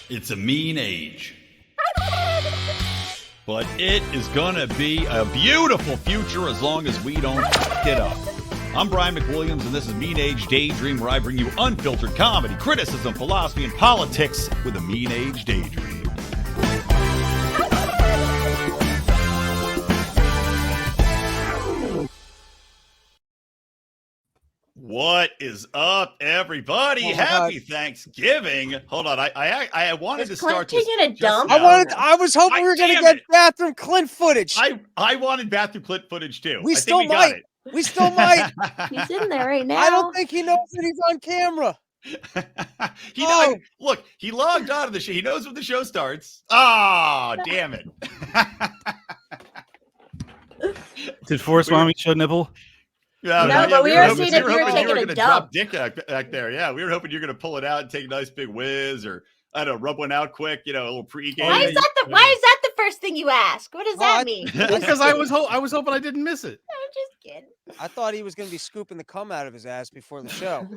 It's a mean age. But it is going to be a beautiful future as long as we don't fuck it up. I'm Brian McWilliams, and this is Mean Age Daydream, where I bring you unfiltered comedy, criticism, philosophy, and politics with a Mean Age Daydream. What is up, everybody? Happy Thanksgiving! Hold on, I wanted to start taking a dump. I was hoping we were gonna get bathroom Clint footage. I wanted bathroom Clint footage too. We still might. We still might. He's in there right now. I don't think he knows that he's on camera. Look, he logged on to the show. He knows when the show starts. Oh, damn it! Did Forrest Mommy show nipple? Yeah, no, but we were seeing if you were taking a dump. Drop dick back there. Yeah, we were hoping you're going to pull it out and take a nice big whiz, or I don't know, rub one out quick. You know, a little pre-game. Why is that the first thing you ask? What does that mean? Because I was hoping I didn't miss it. I'm just kidding. I thought he was going to be scooping the cum out of his ass before the show.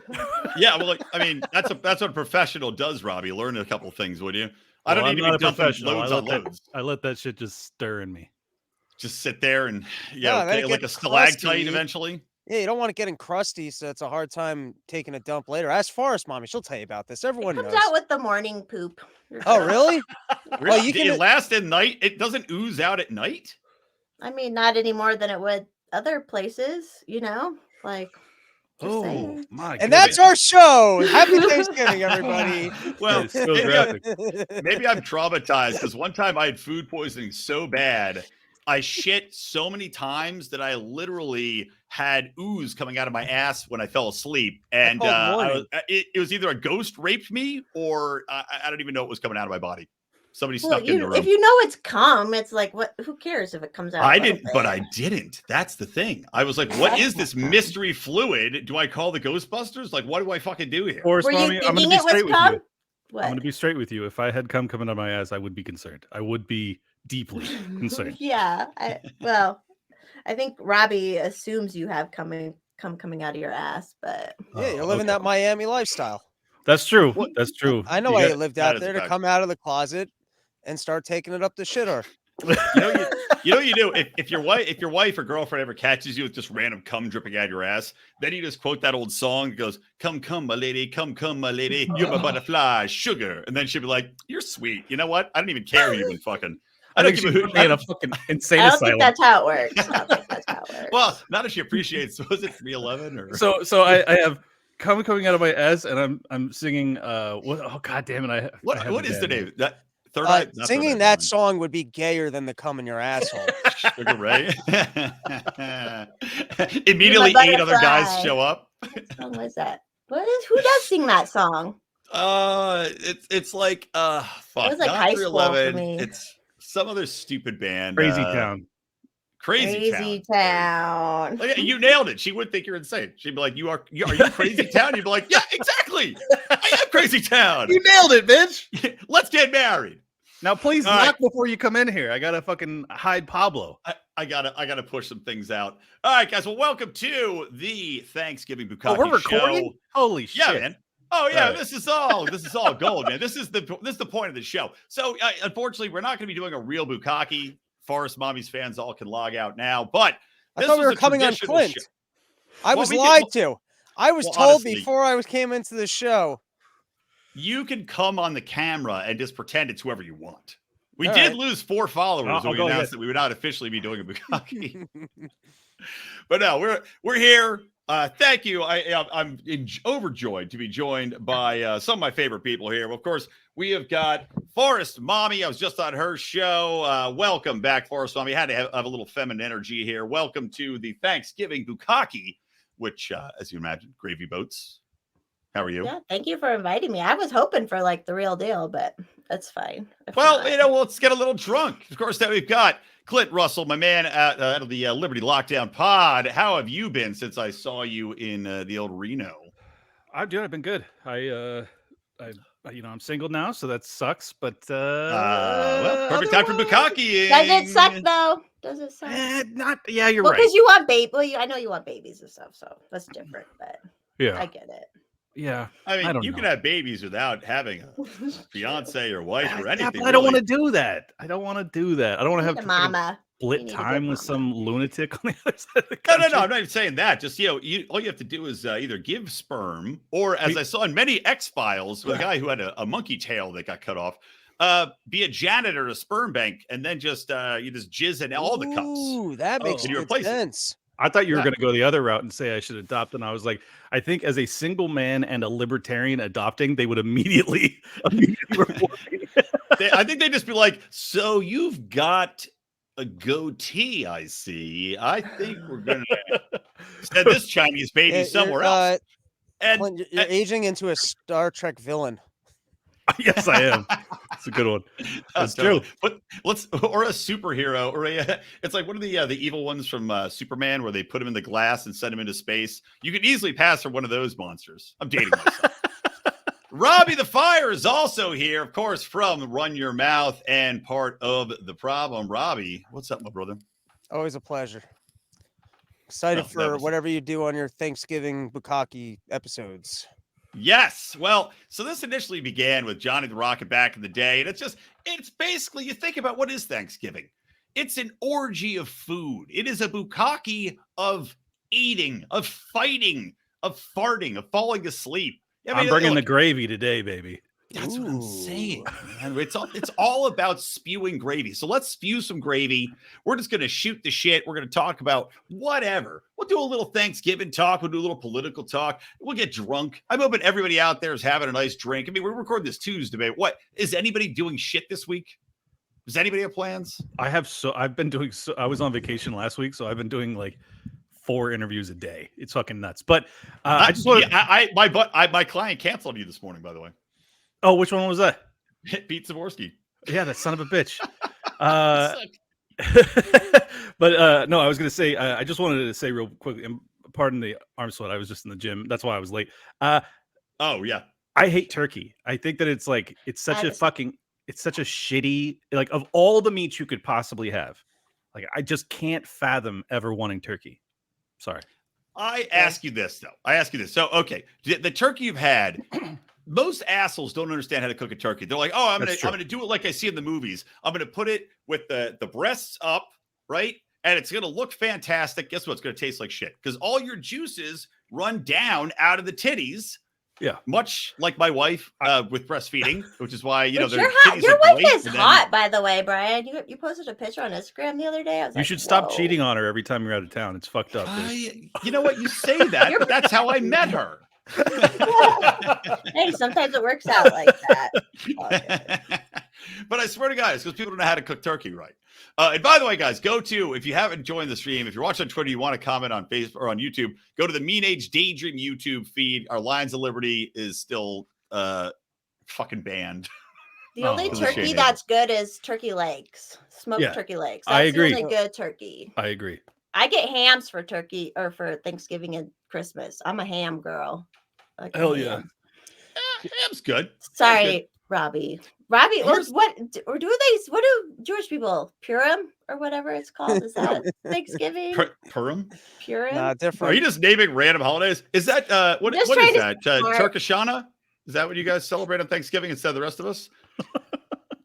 Yeah, well, I mean, that's what a professional does, Robbie. Learn a couple things, would you? I don't need to be dumping loads on loads. I let that shit just stir in me. Just sit there and like a stalactite eventually. Yeah, you don't want to get crusty, so it's a hard time taking a dump later. Ask Forrest Mommy; she'll tell you about this. Everyone comes knows. out with the morning poop. Oh, really? Well, you can last at night. It doesn't ooze out at night. I mean, not any more than it would other places. You know, like. Oh my! And that's our show. Happy Thanksgiving, everybody. Well, maybe I'm traumatized because one time I had food poisoning so bad. I shit so many times that I literally had ooze coming out of my ass when I fell asleep. And it was either a ghost raped me or I don't even know what was coming out of my body. Somebody stuck in the room. If you know it's cum, it's like, what? Who cares if it comes out? I didn't. That's the thing. I was like, what is this mystery fluid? Do I call the Ghostbusters? Like, what do I fucking do here? Forrest Mommy, I'm going to be straight with you. What? I'm going to be straight with you. If I had cum coming out of my ass, I would be concerned. I would be deeply concerned. Yeah. I think Robbie assumes you have cum coming out of your ass, but yeah, you're living that Miami lifestyle. That's true. That's true. I know why you lived out there, to come out of the closet and start taking it up the shitter. You know, you do. If your wife or girlfriend ever catches you with just random cum dripping out your ass, then you just quote that old song that goes, "Come, come, my lady, come, my lady, you're my butterfly, sugar." And then she'll be like, "You're sweet. You know what? I don't even care who you've been fucking." I don't give a hoot. In a fucking insane asylum. Think that's how it works. Well, not if she appreciates. Was it 311 or so? I have cum coming out of my ass, and I'm singing. What? Oh god damn it! What is the name? That third eye. Singing that song would be gayer than the cum in your asshole. Sugar Ray. Immediately, 8 other guys show up. What song was that? Who does sing that song? It's like fuck. It was like high school for me. It's some other stupid band. Crazy Town. Crazy Town. Like, you nailed it. She would think you're insane. She'd be like, are you Crazy Town? You'd be like, yeah, exactly. I am Crazy Town. You nailed it, bitch. Let's get married. Now, please knock before you come in here. I gotta fucking hide Pablo. I gotta push some things out. All right, guys. Well, welcome to the Thanksgiving Bukkake we're recording? show. Holy shit. Yeah, man. Oh yeah, right. This is all gold, man. This is the point of the show. So unfortunately, we're not going to be doing a real bukkake. Forrest Mommy's fans all can log out now. But I thought we were coming on Clint. Show. I was lied to. I was told honestly, before I came into the show. You can come on the camera and just pretend it's whoever you want. We did lose 4 followers when we announced that we would not officially be doing a bukkake. But no, we're here. Thank you. I'm overjoyed to be joined by some of my favorite people here. Of course, we have got Forrest Mommy. I was just on her show. Welcome back, Forrest Mommy. Had to have a little feminine energy here. Welcome to the Thanksgiving bukkake, which, as you imagine, gravy boats. How are you? Yeah, thank you for inviting me. I was hoping for like the real deal, but that's fine. Well, let's get a little drunk. Of course, that we've got Clint Russell, my man out of the Liberty Lockdown Pod. How have you been since I saw you in the old Reno? I've been good. I'm single now, so that sucks. But well, perfect time for bukkake. Does it suck though? Does it suck? Yeah, you're right. Because you want baby. Well, I know you want babies and stuff, so that's different. But yeah, I get it. Yeah. I mean, I don't you know. can have babies without having a fiance or wife or Yeah, anything. but I don't really. want to do that. I don't want to do that. I don't want to You have need a to fucking mama. You split need a good time with mama. some lunatic on the other side of the No, country. I'm not even saying that. Just all you have to do is either give sperm, or as I saw in many X-Files with a guy who had a monkey tail that got cut off, be a janitor at a sperm bank, and then just you just jizz in all the cups. Ooh, that makes and you good replace it. sense. I thought you were Yeah. going to go the other route and say I should adopt, and I was like, I think as a single man and a libertarian adopting, they would immediately report me. I think they'd just be like, "So you've got a goatee, I see. I think we're gonna send this Chinese baby somewhere else." And, Clint, you're aging into a Star Trek villain. Yes, I am. It's a good one. That's totally. true. But or a superhero, or it's like one of the evil ones from Superman, where they put him in the glass and send him into space. You could easily pass for one of those monsters. I'm dating myself. Robbie the Fire is also here, of course, from Run Your Mouth and part of the problem. Robbie, what's up, my brother? Always a pleasure. Excited for whatever you do on your Thanksgiving bukkake episodes. Yes. Well, so this initially began with Johnny the Rocket back in the day. And it's basically, you think about what is Thanksgiving? It's an orgy of food. It is a bukkake of eating, of fighting, of farting, of falling asleep. I mean, I'm bringing the gravy today, baby. That's what I'm saying, man. It's all about spewing gravy. So let's spew some gravy. We're just going to shoot the shit. We're going to talk about whatever. We'll do a little Thanksgiving talk. We'll do a little political talk. We'll get drunk. I'm hoping everybody out there is having a nice drink. I mean, we're recording this Tuesday. What is anybody doing shit this week? Does anybody have plans? I've been doing I was on vacation last week, so I've been doing like 4 interviews a day. It's fucking nuts. But I just want my client canceled you this morning, by the way. Oh, which one was that? Pete Zaborski. Yeah, that son of a bitch. But no, I was gonna say I just wanted to say real quick, and pardon the arm sweat. I was just in the gym. That's why I was late. Oh yeah. I hate turkey. I think that it's such a shitty, like, of all the meats you could possibly have. Like, I just can't fathom ever wanting turkey. Sorry. I ask you this though. So, okay, the turkey you've had, most assholes don't understand how to cook a turkey. They're like, "Oh, I'm gonna do it like I see in the movies. I'm gonna put it with the breasts up, right? And it's gonna look fantastic. Guess what? It's gonna taste like shit because all your juices run down out of the titties." Yeah, much like my wife with breastfeeding, which is why your wife is hot, by the way, Brian. You posted a picture on Instagram the other day. I was you should stop cheating on her every time you're out of town. It's fucked up. You know what? You say that, but that's how I met her. Hey, sometimes it works out like that. But I swear to God, it's because people don't know how to cook turkey right. And by the way, guys, if you haven't joined the stream, if you're watching on Twitter, you want to comment on Facebook or on YouTube, go to the Mean Age Daydream YouTube feed. Our Lions of Liberty is still fucking banned. The only turkey that's good is turkey legs, smoked turkey legs. That's I agree. The only good turkey. I agree. I get hams for turkey or for Thanksgiving and Christmas. I'm a ham girl. Hell yeah. Ham's good. Sorry, Robbie. Robbie, what do Jewish people, Purim or whatever it's called? Is that Thanksgiving? Purim? Purim? Nah, different. Are you just naming random holidays? Is that what is that? Turkish Shana? Is that what you guys celebrate on Thanksgiving instead of the rest of us?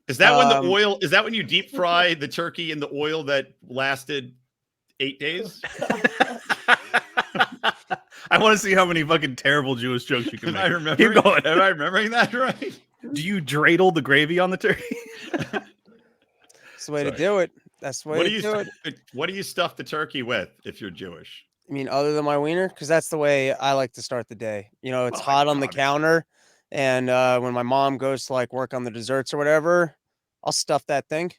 Is that when the oil? Is that when you deep fry the turkey in the oil that lasted 8 days? I want to see how many fucking terrible Jewish jokes you can make. Keep going. Am I remembering that right? Do you dreidel the gravy on the turkey? That's the way to do it. That's the way to do it. What do you stuff the turkey with if you're Jewish? I mean, other than my wiener? Because that's the way I like to start the day. You know, it's hot on the counter. And when my mom goes to like work on the desserts or whatever, I'll stuff that thing.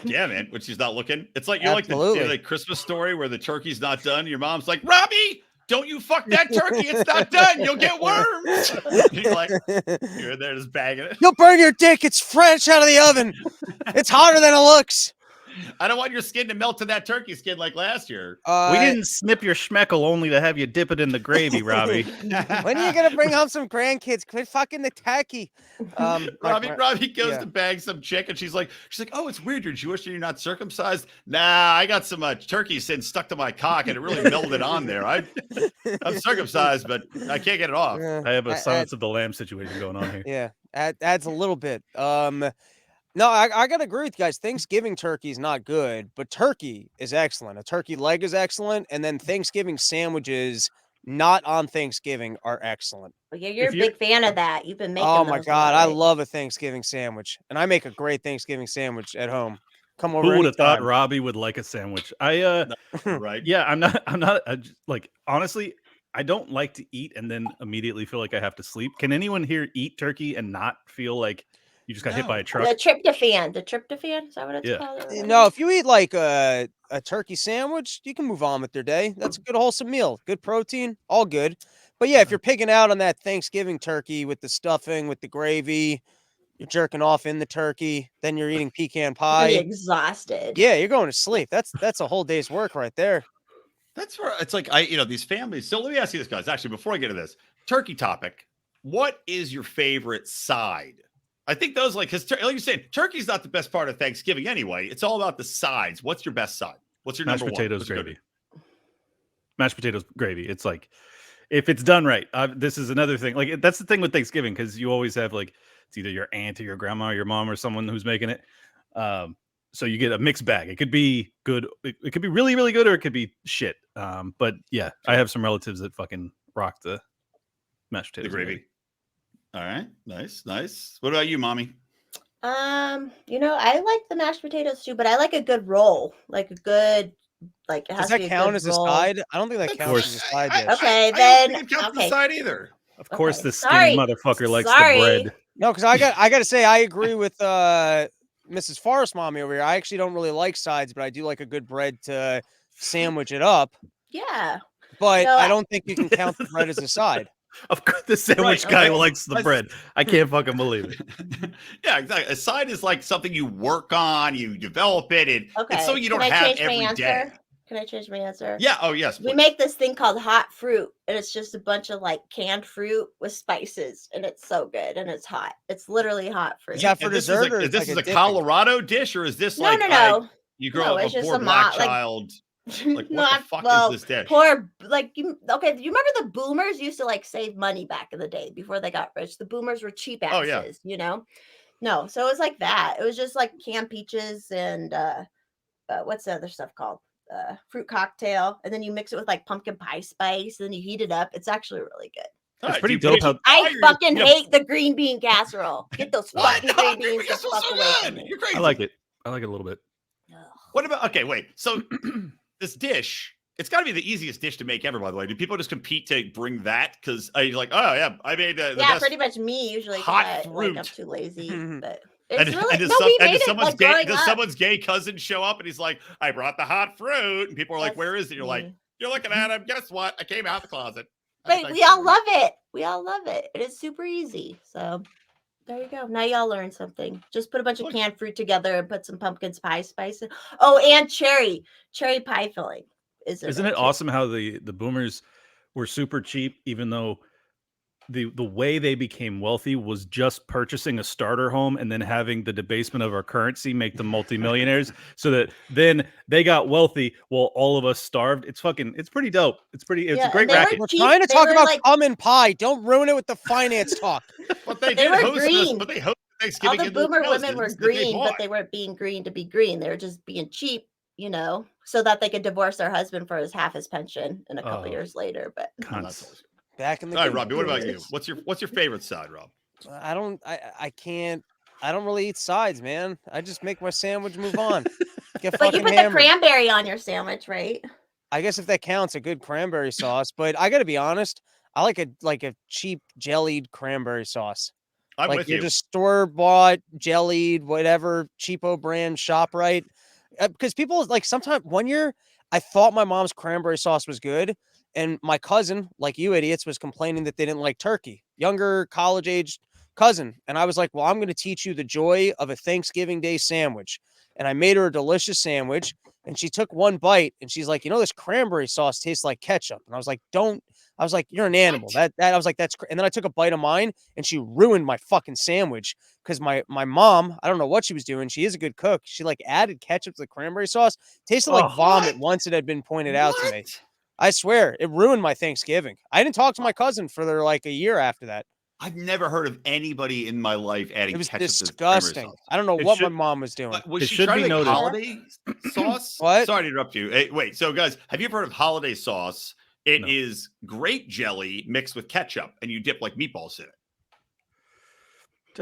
Yeah, man. When she's not looking. It's like you're like the Christmas Story where the turkey's not done. Your mom's like, Robbie, don't you fuck that turkey. It's not done. You'll get worms. You're like, you're there just bagging it. You'll burn your dick. It's fresh out of the oven. It's hotter than it looks. I don't want your skin to melt to that turkey skin like last year. We didn't snip your schmeckle only to have you dip it in the gravy, Robbie. When are you gonna bring home some grandkids? Quit fucking the turkey. Robbie goes to bag some chick, and she's like, oh, it's weird. You're Jewish and you're not circumcised. Nah, I got some turkey sin stuck to my cock, and it really melded on there. I'm circumcised, but I can't get it off. I have a Silence of the Lamb situation going on here. Yeah, adds a little bit. No, I gotta agree with you guys. Thanksgiving turkey is not good, but turkey is excellent. A turkey leg is excellent, and then Thanksgiving sandwiches not on Thanksgiving are excellent. Well, yeah, you're a big fan of that. You've been making. Oh my god, I love a Thanksgiving sandwich, and I make a great Thanksgiving sandwich at home. Come over. Who would have thought Robbie would like a sandwich? Right? Yeah, I'm not like, honestly, I don't like to eat and then immediately feel like I have to sleep. Can anyone here eat turkey and not feel like you just got hit by a truck? The tryptophan. Is that what it's called? No, if you eat like a turkey sandwich, you can move on with your day. That's a good wholesome meal. Good protein, all good. But yeah, if you're picking out on that Thanksgiving turkey with the stuffing, with the gravy, you're jerking off in the turkey, then you're eating pecan pie. You're exhausted. Yeah, you're going to sleep. That's a whole day's work right there. That's where it's like these families. So let me ask you this, guys. Actually, before I get to this turkey topic, what is your favorite side? I think those because like you're saying, turkey's not the best part of Thanksgiving anyway. It's all about the sides. What's your best side? What's your mashed number potatoes one? gravy? Mashed potatoes gravy. It's like, if it's done right. This is another thing. Like, that's the thing with Thanksgiving, because you always have like, it's either your aunt or your grandma or your mom or someone who's making it. So you get a mixed bag. It could be good. It could be really, really good, or it could be shit. But yeah, I have some relatives that fucking rock the mashed potatoes gravy. All right. Nice. What about you, Mommy? I like the mashed potatoes too, but I like a good roll, like a good, like it has Does to that be count as roll. a side? I don't think that counts as a side dish. Okay, I then don't think it counts as a side either. Of course, the skinny motherfucker likes the bread. No, because I got to say I agree with Mrs. Forrest Mommy over here. I actually don't really like sides, but I do like a good bread to sandwich it up. Yeah, but I don't think you can count the bread as a side. Of course, the sandwich guy likes the bread. I can't fucking believe it. Yeah, exactly. A side is like something you work on, you develop it, and it's so you don't have every day. Can I change my answer? Yeah. Oh, yes. Please. We make this thing called hot fruit, and it's just a bunch of like canned fruit with spices, and it's so good, and it's hot. It's literally hot fruit. Is that for dessert? Is this a Colorado dish, or is this like you grow up a poor black child? Like, what the fuck is this dish? Poor, you remember the boomers used to like save money back in the day before they got rich? The boomers were cheap asses, No, so it was like that. It was just like canned peaches and what's the other stuff called? Fruit cocktail, and then you mix it with like pumpkin pie spice, and then you heat it up. It's actually really good. It's pretty dope. I fucking hate the green bean casserole. Get those fucking green beans the fuck away from me. You're crazy. I like it a little bit. What about so this dish, it's got to be the easiest dish to make ever, by the way. Do people just compete to bring that? Because you're like, oh yeah, I made the best pretty much me usually. Hot fruit. I'm too lazy, but does someone's gay cousin show up and he's like, I brought the hot fruit, and people are like, where is it? You're like, you're looking at him. Guess what? I came out the closet. But we all love it. It is super easy. So there you go. Now y'all learn something. Just put a bunch of canned fruit together and put some pumpkin pie spice in. Oh, and cherry pie filling. Isn't it awesome how the boomers were super cheap, even though the way they became wealthy was just purchasing a starter home and then having the debasement of our currency make them multimillionaires, so that then they got wealthy while all of us starved. It's pretty dope. It's a great racket. We're trying to talk about common pie. Don't ruin it with the finance talk. But they hosted Thanksgiving. All the boomer women were green, but they weren't being green to be green. They were just being cheap, so that they could divorce their husband for half his pension in a couple years later. But back in the all right, Robbie, what about you? What's your favorite side, Rob? I don't really eat sides, man. I just make my sandwich, move on. But you put the cranberry on your sandwich, right? I guess if that counts, a good cranberry sauce. But I got to be honest, I like a cheap jellied cranberry sauce. I'm with you. Just store-bought, jellied, whatever, cheapo brand, ShopRite. Because people sometimes one year I thought my mom's cranberry sauce was good. And my cousin, like you idiots, was complaining that they didn't like turkey. Younger, college-aged cousin. And I was like, well, I'm going to teach you the joy of a Thanksgiving Day sandwich. and I made her a delicious sandwich. And she took one bite, and she's like, this cranberry sauce tastes like ketchup. And I was like, you're an animal. That I was like, and then I took a bite of mine, and she ruined my fucking sandwich because my mom, I don't know what she was doing. She is a good cook. She like added ketchup to the cranberry sauce. Tasted like vomit once it had been pointed out to me. I swear, it ruined my Thanksgiving. I didn't talk to my cousin for like a year after that. I've never heard of anybody in my life adding ketchup. It was disgusting. I don't know what my mom was doing. Was she trying to make holiday sauce? What? Sorry to interrupt you. Hey, wait. So, guys, have you ever heard of holiday sauce? It is grape jelly mixed with ketchup, and you dip like meatballs in it.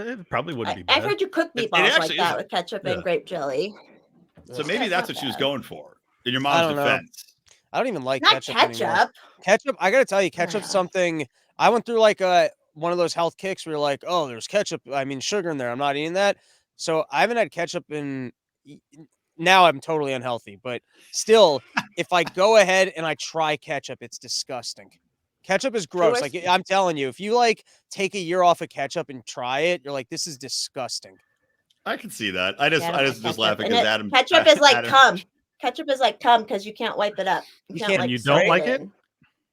It probably wouldn't be bad. I've heard you cook meatballs like that with ketchup and grape jelly. So maybe that's what she was going for in your mom's defense. I don't even like Not ketchup anymore. Ketchup, I gotta tell you, ketchup's something. I went through like one of those health kicks where you're like, oh, there's ketchup. I mean, sugar in there. I'm not eating that. So I haven't had ketchup now I'm totally unhealthy, but still, if I go ahead and I try ketchup, it's disgusting. Ketchup is gross. Like I'm telling you, if you like take a year off of ketchup and try it, you're like, this is disgusting. I can see that. I just laughing because Adam. Ketchup is like cum. Ketchup is like cum because you can't wipe it up. You don't like it?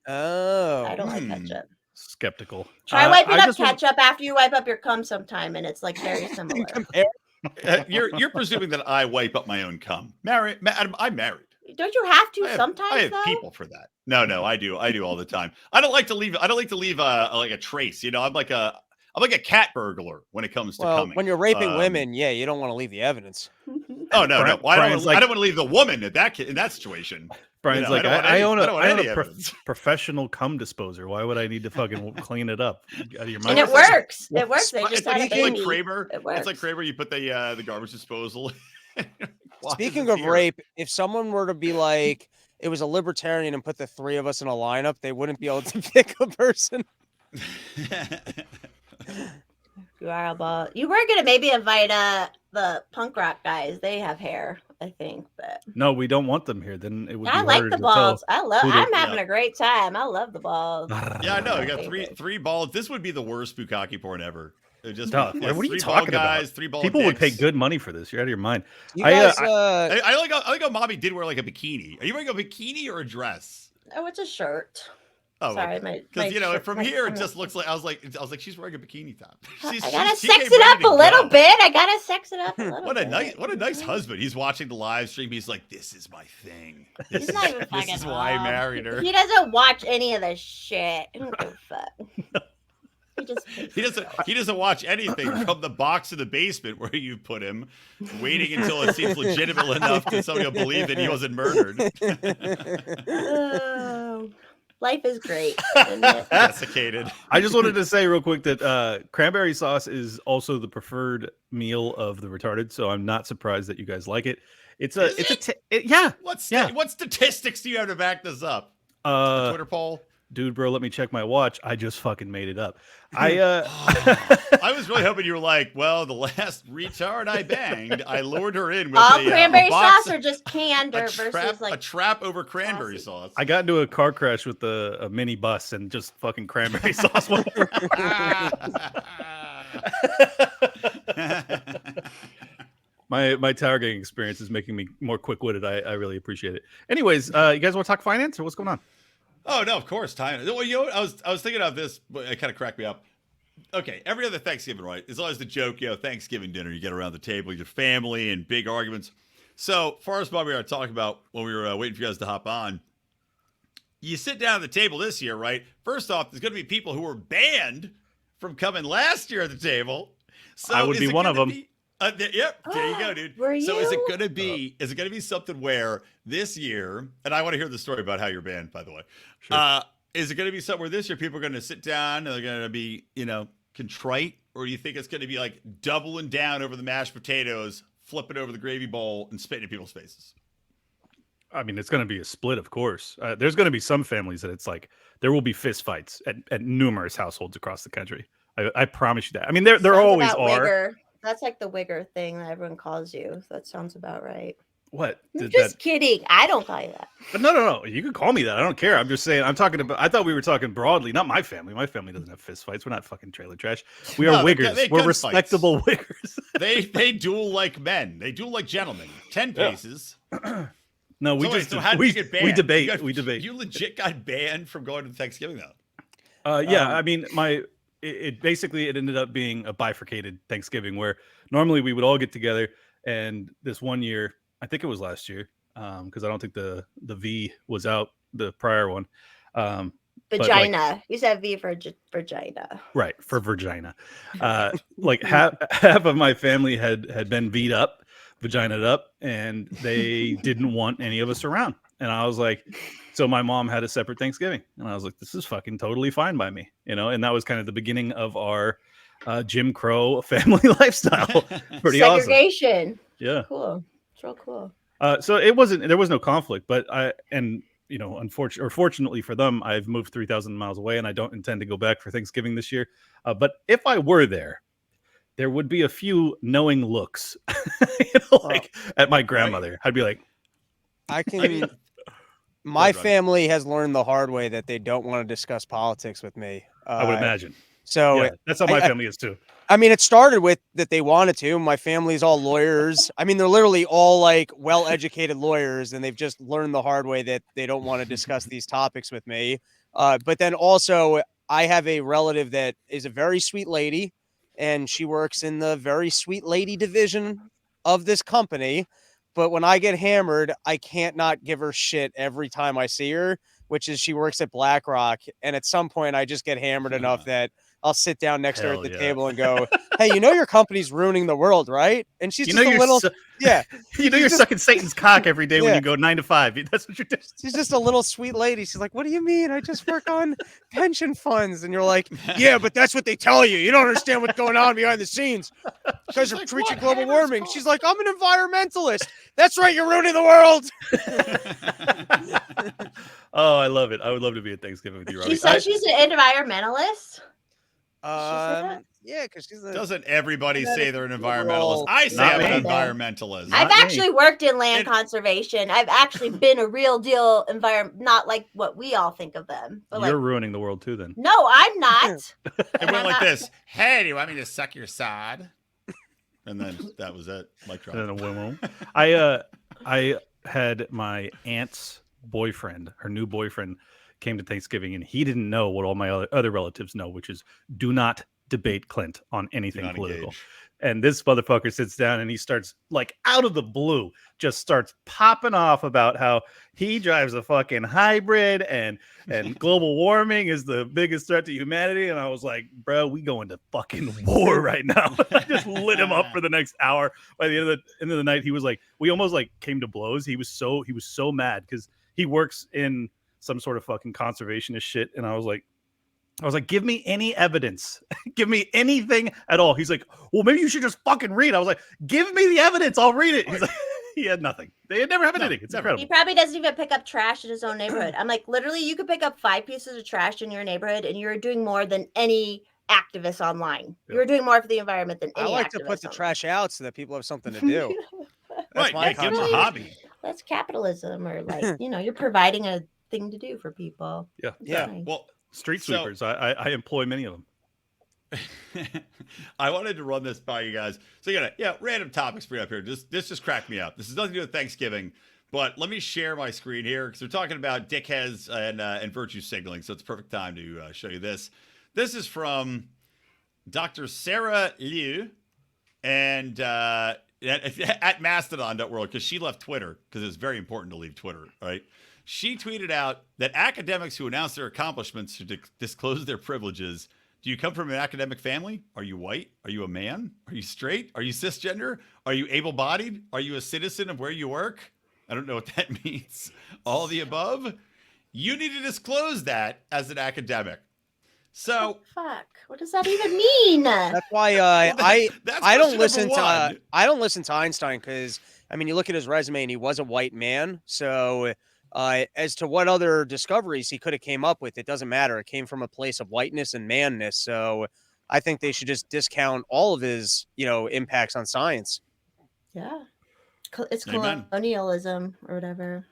Oh, I don't like ketchup. Skeptical. Try wiping up ketchup after you wipe up your cum sometime, and it's like very similar. You're presuming that I wipe up my own cum. I'm married. Don't you have to sometimes? I have people for that. No, I do all the time. I don't like to leave like a trace. I'm like a cat burglar when it comes to coming. When you're raping women, you don't want to leave the evidence. Oh no. I don't want to leave the woman in that situation. Brian's like, I own a professional cum disposer. Why would I need to fucking clean it up? Out of your mind? And it works. It works. They just had a baby. Like Kramer. It's like Kramer. You put the garbage disposal. Speaking of rape, if someone were to be like, it was a libertarian and put the three of us in a lineup, they wouldn't be able to pick a person. You are about. You were gonna maybe invite the punk rock guys. They have hair, I think, but no, we don't want them here. Then it would. I like the balls. I'm having a great time. I love the balls. Yeah, I know. We got three balls. This would be the worst bukkake porn ever. Just what are you talking about? Three ball People dicks. would pay good money for this. You're out of your mind. I like how Mommy did wear like a bikini. Are you wearing a bikini or a dress? Oh, it's a shirt. Oh, sorry, because from here it just looks like I was like she's wearing a bikini top. I gotta sex it up a little bit. What a nice husband. He's watching the live stream. He's like, this is my thing. This is why I married her. He doesn't watch any of this shit. He don't give a fuck. He doesn't watch anything from the box in the basement where you put him, waiting until it seems legitimate enough that somebody will believe that he wasn't murdered. Life is great. Isn't it? Desiccated. I just wanted to say real quick that cranberry sauce is also the preferred meal of the retarded, so I'm not surprised that you guys like it. Yeah. What statistics do you have to back this up? Twitter poll. Dude, bro, let me check my watch. I just fucking made it up. I was really hoping you were like, well, the last retard I banged, I lured her in with cranberry sauce or just canned or versus like a trap over cranberry sauce. I got into a car crash with a mini bus and just fucking cranberry sauce. My tower gang experience is making me more quick-witted. I really appreciate it. Anyways, you guys want to talk finance or what's going on? Oh no, of course, time. Well, I was thinking of this, but it kind of cracked me up. Okay, every other Thanksgiving, right? It's always the joke, Thanksgiving dinner. You get around the table, your family, and big arguments. So, Forrest Bobby and I were talking about when we were waiting for you guys to hop on. You sit down at the table this year, right? First off, there's going to be people who were banned from coming last year at the table. So I would be one of them. There you go, dude. So is it going to be something where this year, and I want to hear the story about how you're banned, by the way. Sure. Is it going to be something where this year people are going to sit down and they're going to be, contrite? Or do you think it's going to be like doubling down over the mashed potatoes, flipping over the gravy bowl, and spitting in people's faces? I mean, it's going to be a split, of course. There's going to be some families that it's like there will be fist fights at numerous households across the country. I promise you that. I mean, there always are. Wigger. That's like the wigger thing that everyone calls you. That sounds about right. What? I'm just kidding. I don't call you that. But no. You can call me that. I don't care. I'm just saying. I'm talking about. I thought we were talking broadly. Not my family. My family doesn't have fist fights. We're not fucking trailer trash. We are wiggers. We're respectable wiggers. They duel like men. They duel like gentlemen. 10 paces. No, we how did you get banned? We debate. You legit got banned from going to Thanksgiving though. I mean, it basically ended up being a bifurcated Thanksgiving where normally we would all get together, and this one year, I think it was last year, because I don't think the V was out the prior one. Vagina. You said V for vagina. Right, for vagina. Like half of my family had been V'd up, vaginaed up, and they didn't want any of us around. And I was like, so my mom had a separate Thanksgiving, and I was like, this is fucking totally fine by me, you know. And that was kind of the beginning of our Jim Crow family lifestyle. Pretty segregation. Awesome. Yeah, cool. It's real cool. So there was no conflict, but fortunately for them, I've moved 3,000 miles away, and I don't intend to go back for Thanksgiving this year. But if I were there would be a few knowing looks, at my grandmother. Right. I'd be like, I can. My family has learned the hard way that they don't want to discuss politics with me. I would imagine. So yeah, that's how my family is too. I mean, it started with that they wanted to. My family's all lawyers. I mean, they're literally all like well-educated lawyers, and they've just learned the hard way that they don't want to discuss these topics with me. But then also, I have a relative that is a very sweet lady, and she works in the very sweet lady division of this company. But when I get hammered, I can't not give her shit every time I see her, which is she works at BlackRock. And at some point, I just get hammered enough that I'll sit down next to her at the table and go, hey, you know your company's ruining the world, right? And she's just a little, you're sucking Satan's cock every day when you go 9 to 5. That's what you're doing. She's just a little sweet lady. She's like, what do you mean? I just work on pension funds. And you're like, yeah, but that's what they tell you. You don't understand what's going on behind the scenes. You guys are preaching global warming. She's like, I'm an environmentalist. That's right. You're ruining the world. Oh, I love it. I would love to be at Thanksgiving with you, Robbie. She said she's an environmentalist. Yeah, because she's doesn't everybody say they're an environmentalist? I say I'm an environmentalist. I've actually worked in land conservation. I've actually been a real deal environment, not like what we all think of them. But you're ruining the world too, then. No, I'm not. It went like this. Hey, do you want me to suck your sod? And then that was it. Like I had my aunt's boyfriend, her new boyfriend, came to Thanksgiving, and he didn't know what all my other relatives know, which is do not debate Clint on anything political. Engage. And this motherfucker sits down and he starts, like, out of the blue, just starts popping off about how he drives a fucking hybrid and global warming is the biggest threat to humanity. And I was like, bro, we going to fucking war right now. I just lit him up for the next hour. By the end of the night, he was like, we almost like came to blows. He was so mad because he works in some sort of fucking conservationist shit. And I was like, give me any evidence. Give me anything at all. He's like, well, maybe you should just fucking read. I was like, give me the evidence. I'll read it. He's like, he had nothing. They had never had anything. It's incredible. He probably doesn't even pick up trash in his own neighborhood. I'm like, literally, you could pick up 5 pieces of trash in your neighborhood, and you're doing more than any activist online. Yeah. You're doing more for the environment than any activist. I like to put the trash out so that people have something to do. That's my give them a hobby. That's capitalism, or like, you're providing a thing to do for people. Yeah. Nice. Well, street sweepers. I employ many of them. I wanted to run this by you guys. So random topics for you up here. This just cracked me up. This has nothing to do with Thanksgiving, but let me share my screen here because we're talking about dickheads and virtue signaling. So it's a perfect time to show you this. This is from Dr. Sarah Liu and at mastodon.world because she left Twitter because it's very important to leave Twitter, right? She tweeted out that academics who announce their accomplishments should disclose their privileges. Do you come from an academic family? Are you white? Are you a man? Are you straight? Are you cisgender? Are you able-bodied? Are you a citizen of where you work? I don't know what that means. All the above? You need to disclose that as an academic. So fuck. What does that even mean? That's why I don't listen to Einstein because I mean you look at his resume and he was a white man. So as to what other discoveries he could have came up with, it doesn't matter. It came from a place of whiteness and manness. So I think they should just discount all of his, impacts on science. Yeah. It's colonialism or whatever.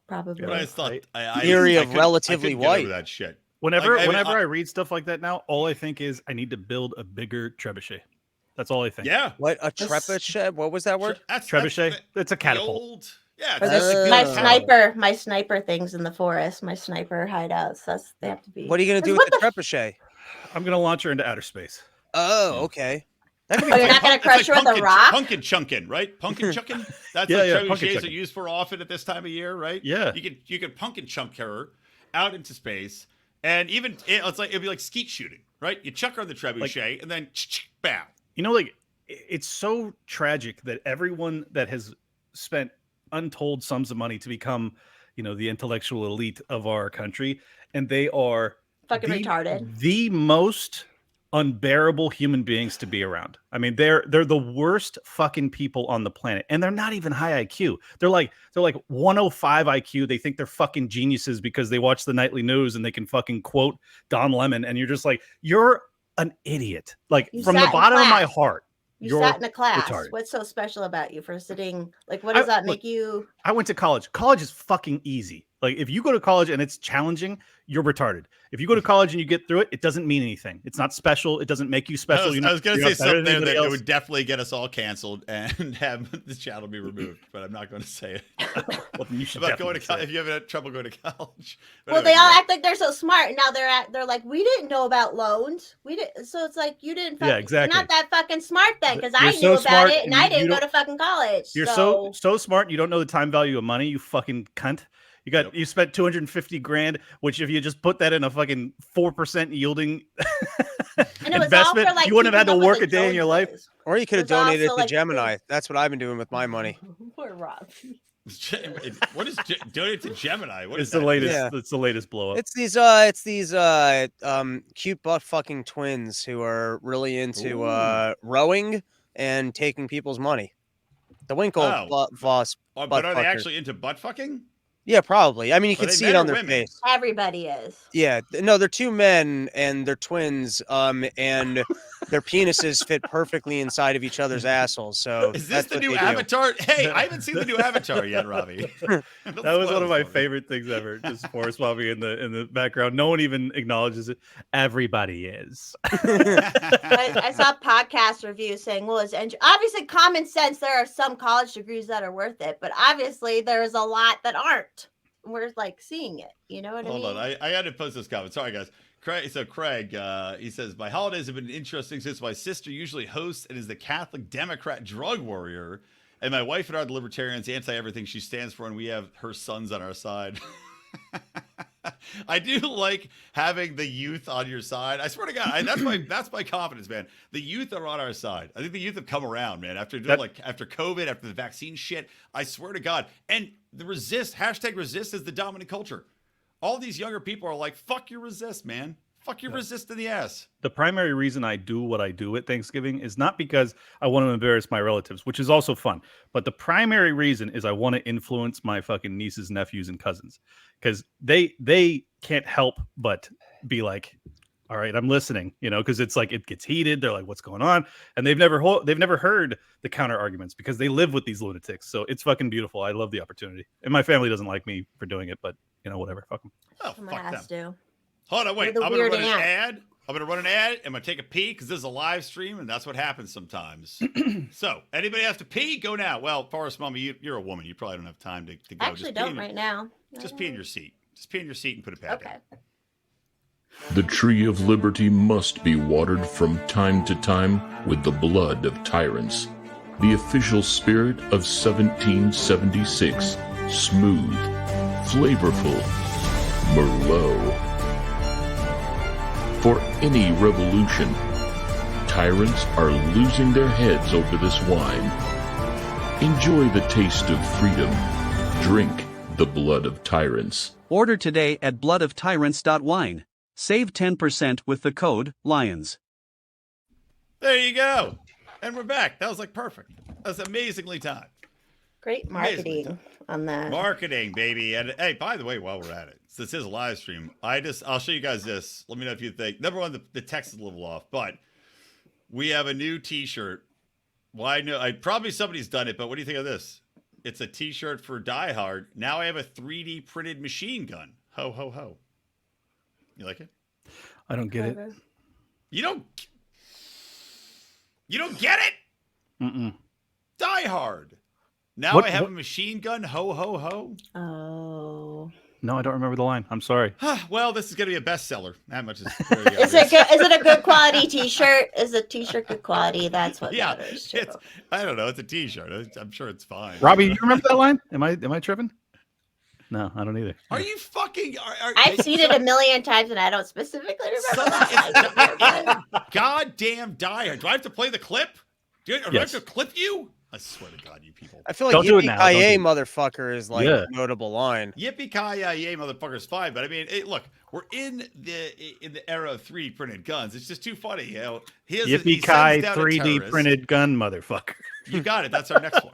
Probably. But I thought theory of relatively white. That shit. Whenever I read stuff like that now, all I think is I need to build a bigger trebuchet. That's all I think. Yeah. What a trebuchet? What was that word? Trebuchet. It's a catapult. Old, yeah. My sniper things in the forest. My sniper hideouts. They have to be. What are you gonna do with the trebuchet? I'm gonna launch her into outer space. Oh, okay. That could be you're not gonna crush her with a rock? Pumpkin chunkin', right? Pumpkin chunkin'. That's what trebuchets are used for often at this time of year, right? Yeah. You could pumpkin chunk her out into space, and even it'd be like skeet shooting, right? You chuck her on the trebuchet, and then bam. You know, like it's so tragic that everyone that has spent untold sums of money to become, the intellectual elite of our country, and they are fucking retarded. The most unbearable human beings to be around. I mean, they're the worst fucking people on the planet, and they're not even high IQ. They're like 105 IQ. They think they're fucking geniuses because they watch the nightly news and they can fucking quote Don Lemon, and you're just like, you're an idiot. Like, from the bottom of my heart. You sat in a class. Retarded. What's so special about you for sitting? Like, what does that make you? I went to college. College is fucking easy. Like, if you go to college and it's challenging, you're retarded. If you go to college and you get through it, it doesn't mean anything. It's not special. It doesn't make you special. I was going to say something there that would definitely get us all canceled and have the channel be removed, but I'm not going to say it. Well, then you should about going to college. If you ever had trouble going to college. But anyway, they all act like they're so smart. And now they're like, we didn't know about loans. We didn't. So it's like, you didn't. Yeah, exactly. You're not that fucking smart then, because I knew about it and I didn't go to fucking college. You're so smart. You don't know the time value of money. You fucking cunt. You spent 250 grand, which if you just put that in a fucking 4% yielding investment, you wouldn't have had to work a day in your life. Or you could have donated it to Gemini. That's what I've been doing with my money. Poor Rob. What is donate to Gemini? What is the latest? Yeah. It's the latest blow up. It's these cute butt fucking twins who are really into rowing and taking people's money. The Winkle Voss. But are they actually into butt fucking? Yeah, probably. I mean, you can see it on their face. Everybody is. Yeah. No, they're two men and they're twins. And their penises fit perfectly inside of each other's assholes. So is this the new Avatar? Hey, I haven't seen the new Avatar yet, Robbie. That was one of my favorite things ever. Just Forrest Bobby in the background. No one even acknowledges it. Everybody is. I saw podcast reviews saying, well, it's obviously common sense. There are some college degrees that are worth it, but obviously there's a lot that aren't. We're like seeing it. You know what I mean? Hold on. I had to post this comment. Sorry, guys. Craig, he says, my holidays have been interesting since my sister usually hosts and is the Catholic Democrat drug warrior. And my wife and I are the libertarians, anti-everything she stands for, and we have her sons on our side. I do like having the youth on your side. I swear to God, that's my confidence, man. The youth are on our side. I think the youth have come around, man. After COVID, after the vaccine shit, I swear to God. And the resist is the dominant culture. All these younger people are like, fuck your resist, man. Fuck your resist in the ass. The primary reason I do what I do at Thanksgiving is not because I want to embarrass my relatives, which is also fun. But the primary reason is I want to influence my fucking nieces, nephews, and cousins. Because they can't help but be like, all right, I'm listening, because it's like it gets heated. They're like, what's going on? And they've never heard the counter arguments because they live with these lunatics. So it's fucking beautiful. I love the opportunity. And my family doesn't like me for doing it, but whatever. Fuck them. Oh, fuck them. To. Hold on, wait. I'm going to run an ad. I'm going to run an ad. I'm going to take a pee because this is a live stream, and that's what happens sometimes. So, anybody has to pee? Go now. Well, Forrest, Mommy, you're a woman. You probably don't have time to go. I actually don't right now. Just pee in your seat. Just pee in your seat and put it back down. The tree of liberty must be watered from time to time with the blood of tyrants. The official spirit of 1776. Smooth, flavorful, Merlot. For any revolution, tyrants are losing their heads over this wine. Enjoy the taste of freedom. Drink the blood of tyrants. Order today at bloodoftyrants.wine. Save 10% with the code LIONS. There you go. And we're back. That was like perfect. That was amazingly timed. Great marketing on that. Marketing, baby. And hey, by the way, while we're at it, this is a live stream. I'll show you guys this. Let me know if you think. Number one, the text is a little off, but we have a new T-shirt. Why no? Probably somebody's done it, but what do you think of this? It's a T-shirt for Die Hard. Now I have a 3D printed machine gun. Ho ho ho. You like it? I don't get it. You don't. You don't get it? Mm-mm. Die Hard. Now I have a machine gun. Ho, ho, ho. Oh. No, I don't remember the line. I'm sorry. Well, this is going to be a bestseller. That much is Is it a good quality T-shirt? Is the T-shirt good quality? That's what matters too. I don't know. It's a T-shirt. I'm sure it's fine. Robbie, you remember that line? Am I tripping? No, I don't either. Are you fucking? I've seen it a million times, and I don't specifically remember that. Goddamn Die Hard. Do I have to play the clip? Do I have to clip you? I swear to God, you people. I feel like yippee-ki-yay, motherfucker is like a notable line. Yippee-ki-yay, motherfucker is fine, but I mean, look, we're in the era of 3D printed guns. It's just too funny, you know. Yippee-ki 3D printed gun, motherfucker. You got it. That's our next one.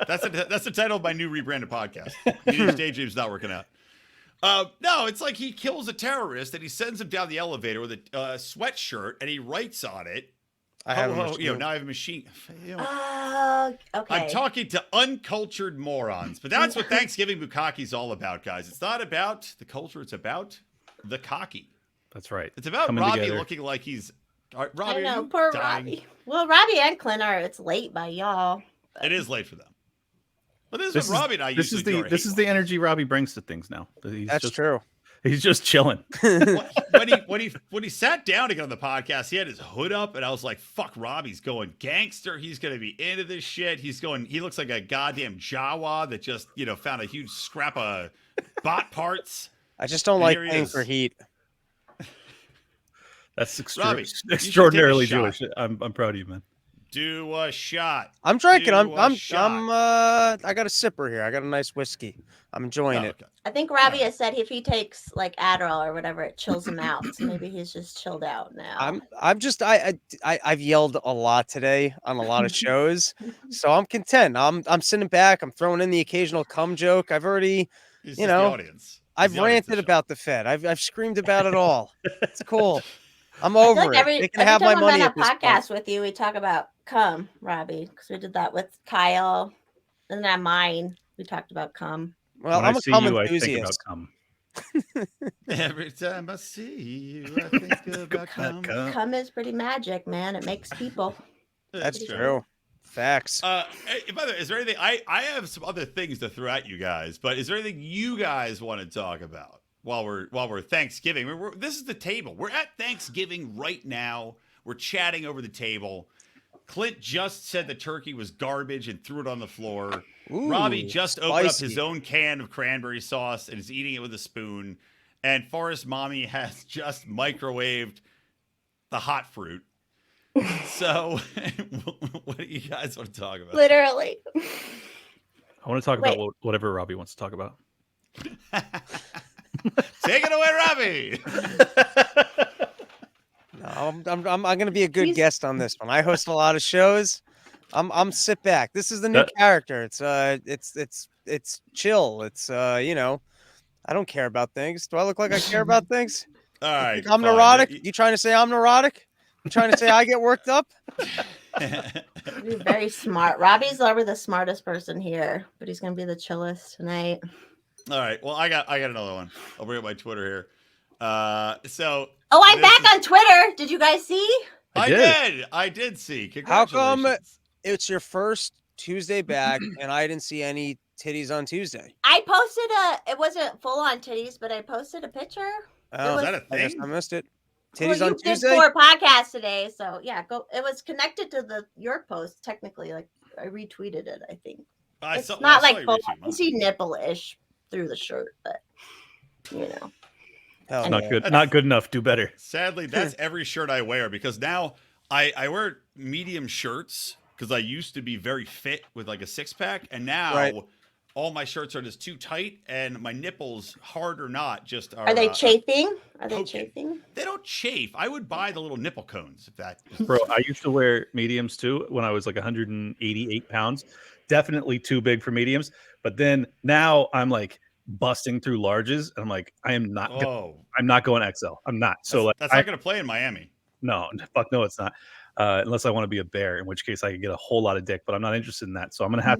That's the title of my new rebranded podcast. Daydream's not working out. No, it's like he kills a terrorist and he sends him down the elevator with a sweatshirt and he writes on it. Now I have a machine. Okay. I'm talking to uncultured morons, but that's what Thanksgiving bukkake is all about, guys. It's not about the culture; it's about the cocky. That's right. It's about Robbie looking like he's. Robbie, I know, poor Robbie. Well, Robbie and Clint are. It's late by y'all. It is late for them. But this is Robbie and I usually do. This is the energy Robbie brings to things now. That's true. He's just chilling. when he sat down to get on the podcast, he had his hood up, and I was like, "Fuck, Robbie's going gangster. He's gonna be into this shit. He looks like a goddamn Jawa that just found a huge scrap of bot parts." I just don't like paying for heat. That's extraordinarily Jewish. I'm proud of you, man. Do a shot. I'm drinking. I got a sipper here. I got a nice whiskey. I'm enjoying it. Okay. I think Robbie has said if he takes like Adderall or whatever, it chills him out. So maybe he's just chilled out now. I've yelled a lot today on a lot of shows, so I'm content. I'm sitting back. I'm throwing in the occasional cum joke. I've already, the audience. I've ranted about the Fed. I've screamed about it all. It's cool. I'm over it. They can have my money. Every time I'm on a podcast with you, we talk about cum, Robbie, because we did that with Kyle, and then mine we taled about cum. Well, I'm a cum enthusiast. Every time I see you, I think about cum. Cum is pretty magic, man. It makes people. That's true. Facts. By the way, is there anything? I have some other things to throw at you guys, but is there anything you guys want to talk about while we're Thanksgiving? This is the table. We're at Thanksgiving right now. We're chatting over the table. Clint just said the turkey was garbage and threw it on the floor. Ooh, Robbie just opened up his own can of cranberry sauce and is eating it with a spoon. And Forrest Mommy has just microwaved the hot fruit. So, what do you guys want to talk about? Literally. I want to talk about whatever Robbie wants to talk about. Take it away, Robbie. No, I'm going to be a good guest on this one. I host a lot of shows. I'm sit back. This is the new character. It's chill. It's I don't care about things. Do I look like I care about things? All right. I'm neurotic. You trying to say I'm neurotic? You trying to say I get worked up? You're very smart. Robbie's never the smartest person here, but he's gonna be the chillest tonight. All right. Well, I got another one. I'll bring up my Twitter here. I'm back on Twitter. Did you guys see? I did see. How come it's your first Tuesday back and I didn't see any titties on Tuesday? I posted it wasn't full on titties, but I posted a picture. Oh, is that a thing? I guess I missed it. Titties on Tuesday? Did 4 podcasts today, so yeah, go. It was connected to your post technically. Like I retweeted it, I think. It's not like full. You see nipple-ish through the shirt, but Not good. Not good enough. Do better. Sadly, that's every shirt I wear because now I wear medium shirts because I used to be very fit with like a 6-pack, and now all my shirts are just too tight, and my nipples, hard or not, just are. Are they chafing? Are they chafing? They don't chafe. I would buy the little nipple cones if that. Bro, I used to wear mediums too when I was like 188 pounds. Definitely too big for mediums, but then now I'm like busting through larges, and I'm like, I'm not going XL. I'm not. So that's not going to play in Miami. No, fuck no, it's not. Unless I want to be a bear, in which case I could get a whole lot of dick, but I'm not interested in that. So I'm going to have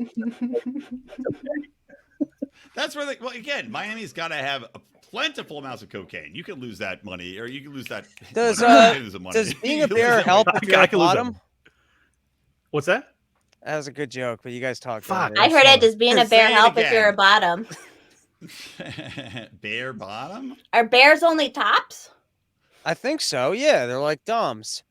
That's where again, Miami's got to have a plentiful amounts of cocaine. You can lose that money, or you can lose that. Does being a bear help with your bottom? What's that? That was a good joke, but you guys talked. Fuck. I heard it. Does being a bear Say it help if again. you're a bottom? Bear bottom? Are bears only tops? I think so. Yeah, they're like doms.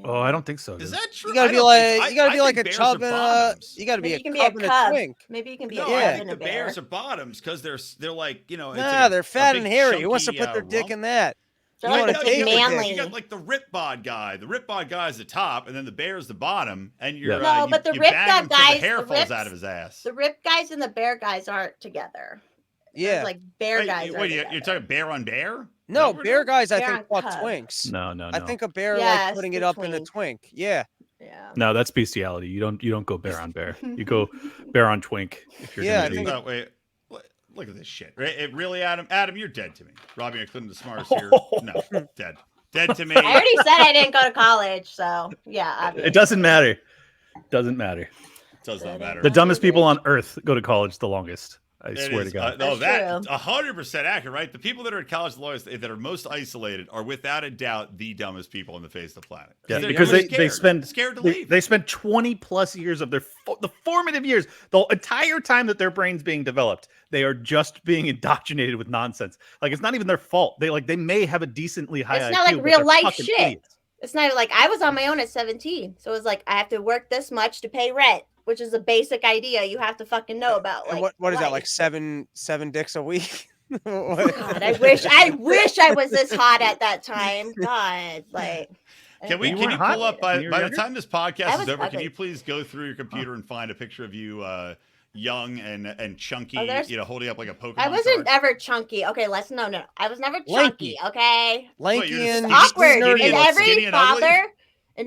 Oh, I don't think so. Is that true? You gotta I be don't like think so. you gotta I be like a think bears are chub and a bottoms. you gotta be Maybe a you can be cub a and a cub. twink. Maybe you can be No, a I cub think and the a bear. bears are bottoms because they're like, it's Nah, like they're a fat big and hairy. Who wants to chunky, put their dick rump. in that? They're You like wanna the take big your dick. manly. You got like the rip bod guy. The rip bod guy is the top, and then the bear's the bottom. And you're No, but the you rip bang bod him till guys, the hair the falls rips- out of his ass. The rip guys and the bear guys aren't together. Yeah. There's like bear guys. Wait, you're talking bear on bear? No, Is that what bear we're guys I Bear think on fuck cub. twinks. No. I think a bear Yes, like putting the it up in a twink. twink. Yeah. Yeah. No, that's bestiality. You don't go bear on bear. You go bear on twink. If you're Yeah, gonna I do think Oh, wait. Look at this shit. It really, Adam? Adam, you're dead to me. Robbie and Clinton, the smartest here. No, dead. Dead to me. I already said I didn't go to college, so yeah. Obviously. It doesn't matter. Doesn't matter. Does not matter. The dumbest people on earth go to college the longest. I It swear is, to God. no, That's that's 100% accurate, right? The people that are in college the longest, that are most isolated, are without a doubt the dumbest people on the face of the planet. Yeah, They're because really they spend scared to they, leave. they spend 20 plus years of the formative years, the entire time that their brain's being developed, they are just being indoctrinated with nonsense. Like it's not even their fault. They may have a decently high It's IQ. not like but real they're life fucking shit. idiots. It's not like I was on my own at 17, so it was like I have to work this much to pay rent, which is a basic idea you have to fucking know about. And Like what is that, like life. seven dicks a week? God, I wish I was this hot at that time. God, like. Can You you weren't hot pull up when you were by the younger? time this I podcast was is over? Can ugly. you please go through your computer and find a picture of you, young and chunky, there's- holding up like a Pokemon I wasn't card? ever chunky. Okay, no. I was never Lanky. chunky. Okay, Lanky you're just and awkward. skinny And and every skinny and ugly?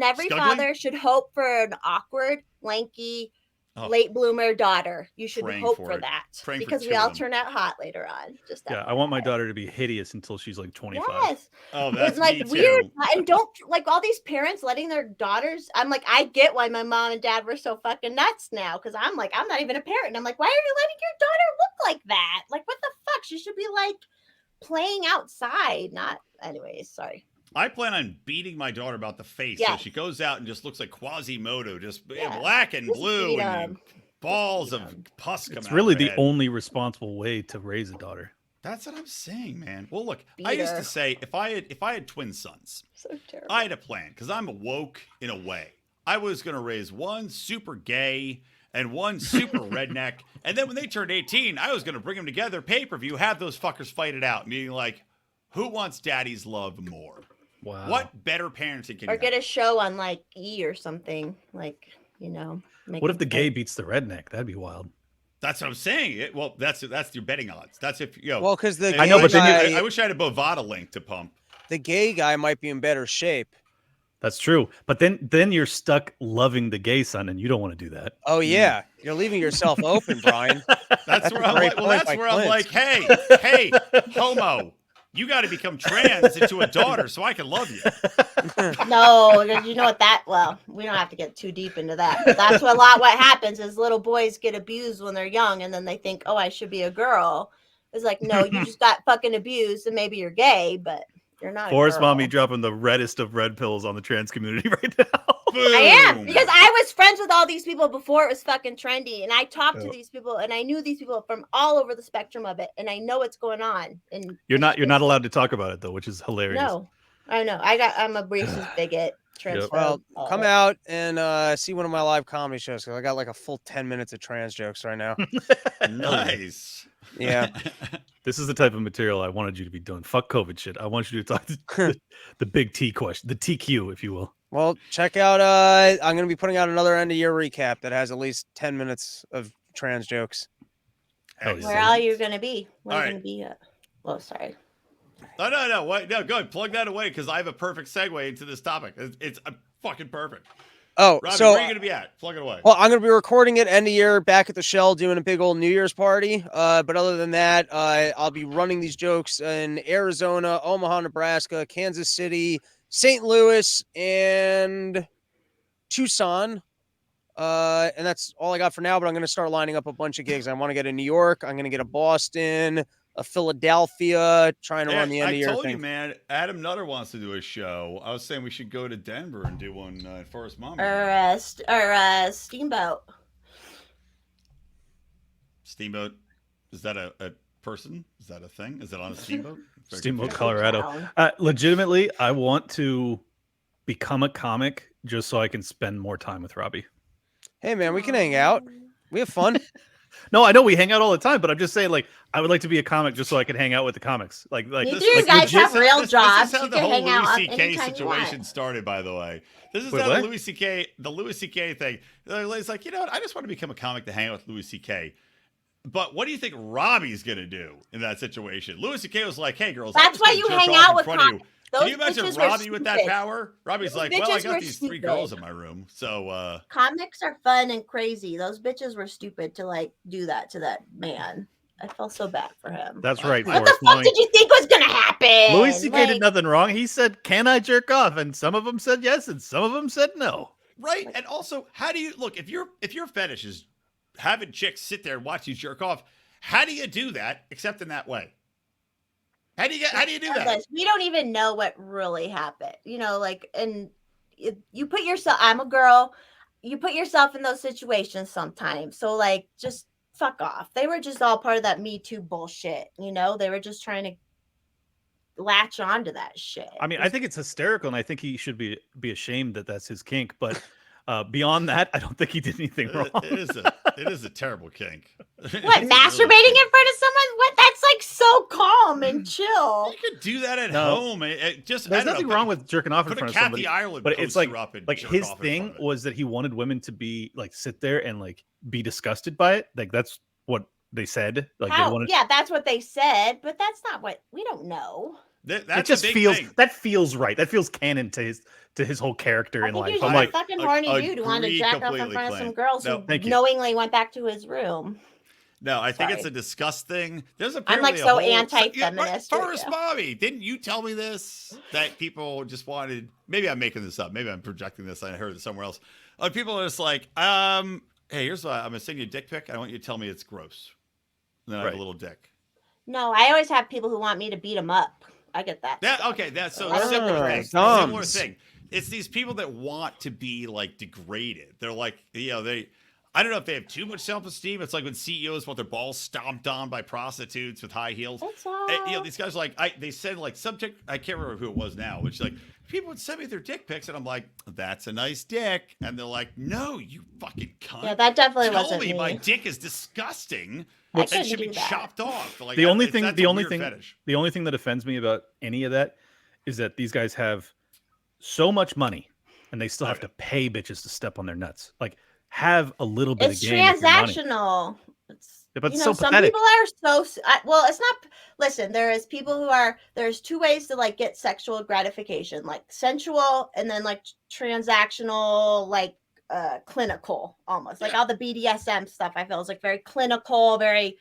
every Scuggly? father should hope for an awkward, lanky, Oh. late bloomer daughter. You should Praying hope for for it. that Praying for because two we of all them. turn out hot later on. Just Yeah, that I want my way. daughter to be hideous until she's like 25. Yes, Oh, that's it's like me weird, too. and don't like all these parents letting their daughters. I'm like, I get why my mom and dad were so fucking nuts now because I'm like, I'm not even a parent. And I'm like, why are you letting your daughter look like that? Like, what the fuck? She should be like playing outside, not. Anyways, sorry. I plan on beating my daughter about the face so Yes. she goes out and just looks like Quasimodo, just Yeah. black and Just blue beat and 'em. balls beat of 'em. pus come It's out. really of her the head. only responsible way to raise a daughter. That's what I'm saying, man. Well, look, Beat I used her. to say if I had twin sons, So terrible. I had a plan because I'm woke in a way. I was going to raise one super gay and one super redneck. And then when they turned 18, I was going to bring them together, pay-per-view, have those fuckers fight it out, meaning like, who wants daddy's love more? Wow. What better parenting can Or you get have? a show on like E or something, like make What if them the gay fight. beats the redneck? That'd be wild. That's what I'm saying. Well, that's your betting odds. That's if well, because the I gay know, but guy, I wish I had a Bovada link to pump. the gay guy might be in better shape. That's true. But then you're stuck loving the gay son, and you don't want to do that. Oh yeah, you're leaving yourself open, Brian. That's That's where a I'm great like, well, point that's by where I'm Clint. like, hey, homo, you got to become trans into a daughter so I can love you. No, you know what that? Well, we don't have to get too deep into that. But that's what happens is little boys get abused when they're young, and then they think, oh, I should be a girl. It's like, no, you just got fucking abused, and maybe you're gay, but you're not. Forest a girl. mommy dropping the reddest of red pills on the trans community right now. I am Boom. because I was friends with all these people before it was fucking trendy, and I talked to Oh. these people, and I knew these people from all over the spectrum of it, and I know what's going on. And You're not allowed to talk about it though, which is hilarious. No, I know. I'm a racist bigot. Transphobe, Well, all come of it. out and see one of my live comedy shows because I got like a full 10 minutes of trans jokes right now. Nice. Yeah. This is the type of material I wanted you to be doing. Fuck COVID shit. I want you to talk to the big T question, the TQ, if you will. Well, check out. I'm going to be putting out another end of year recap that has at least 10 minutes of trans jokes. Hell yeah. Where are you gonna be? Where All are right. you gonna be? Well, sorry. No. Wait, no, go ahead. Plug that away because I have a perfect segue into this topic. It's fucking perfect. Oh, Robbie, so where are you going to be at? Plug it away. well, I'm going to be recording it end of year back at the Shell, doing a big old New Year's party. But other than that, I'll be running these jokes in Arizona, Omaha, Nebraska, Kansas City, St. Louis, and Tucson. And that's all I got for now. But I'm going to start lining up a bunch of gigs. I want to get a New York. I'm going to get a Boston, Philadelphia, trying to run the end of year I told thing. you, man. Adam Nutter wants to do a show. I was saying we should go to Denver and do one at Forest Mom. Or Steamboat. Steamboat. Is that a person? Is that a thing? Is it on a steamboat? Steamboat, Colorado. Legitimately, I want to become a comic just so I can spend more time with Robbie. Hey, man, we can hang out. We have fun. No, I know we hang out all the time, but I'm just saying, like, I would like to be a comic just so I can hang out with the comics. Like you do guys have real jobs. This is how you the whole hang out Louis C.K. situation want. started, by the way. This is how the Louis C.K. thing. It's like, you know what? I just want to become a comic to hang out with Louis C.K. But what do you think Robbie's gonna do in that situation? Louis C.K. was like, "Hey, girls, that's why you hang out with comics. Can you imagine Robbie with that power? Robbie's like, well, I got these stupid. 3 girls in my room. So comics are fun and crazy. Those bitches were stupid to like do that to that man. I felt so bad for him. That's right. What the fuck did you think was gonna happen? Louis C.K. did nothing wrong. He said, "Can I jerk off?" And some of them said yes, and some of them said no. Right. And also, how do you look if your fetish is having chicks sit there and watch you jerk off? How do you do that except in that way? How do you do that? We don't even know what really happened. You know, like, and you put yourself, I'm a girl, you put yourself in those situations sometimes. So like, just fuck off. They were just all part of that Me Too bullshit. You know, they were just trying to latch onto that shit. I mean, I think it's hysterical, and I think he should be ashamed that that's his kink. But beyond that, I don't think he did anything wrong. It is a terrible kink. What, masturbating in front of someone? What? That's like so calm and chill. You could do that at home. There's nothing wrong with jerking off in front of somebody. Ireland but it's like his off thing was that he wanted women to be like sit there and like be disgusted by it. Like that's what they said. Like they wanted. Yeah, that's what they said, but that's not what we don't know. That just feels right. That feels canon to his whole character in life. I'm like fucking horny dude who wanted to jack off in front of some girls who knowingly went back to his room. No, I think it's a disgust thing. I'm like so anti-feminist. First, Bobby, didn't you tell me this? That people just wanted. Maybe I'm making this up. Maybe I'm projecting this. I heard it somewhere else. People are just like, hey, here's what I'm gonna send you a dick pic. I want you to tell me it's gross. And then I have a little dick. No, I always have people who want me to beat them up. I get that. That's so similar thing. Similar thing. It's these people that want to be like degraded. They're like, I don't know if they have too much self-esteem. It's like when CEOs want their balls stomped on by prostitutes with high heels. These guys are like, they said like subject. I can't remember who it was now, which like people would send me their dick pics, and I'm like, that's a nice dick, and they're like, no, you fucking cunt. Yeah, that definitely wasn't me. My dick is disgusting. It should be chopped off. Like, the only thing that offends me about any of that is that these guys have so much money, and they still have to pay bitches to step on their nuts. Like, have a little bit of game. It's transactional. But so some pathetic. people are so well. It's not. Listen, there's people who are. There's 2 ways to like get sexual gratification, like sensual, and then like transactional, like clinical, almost like all the BDSM stuff. I feel is like very clinical, very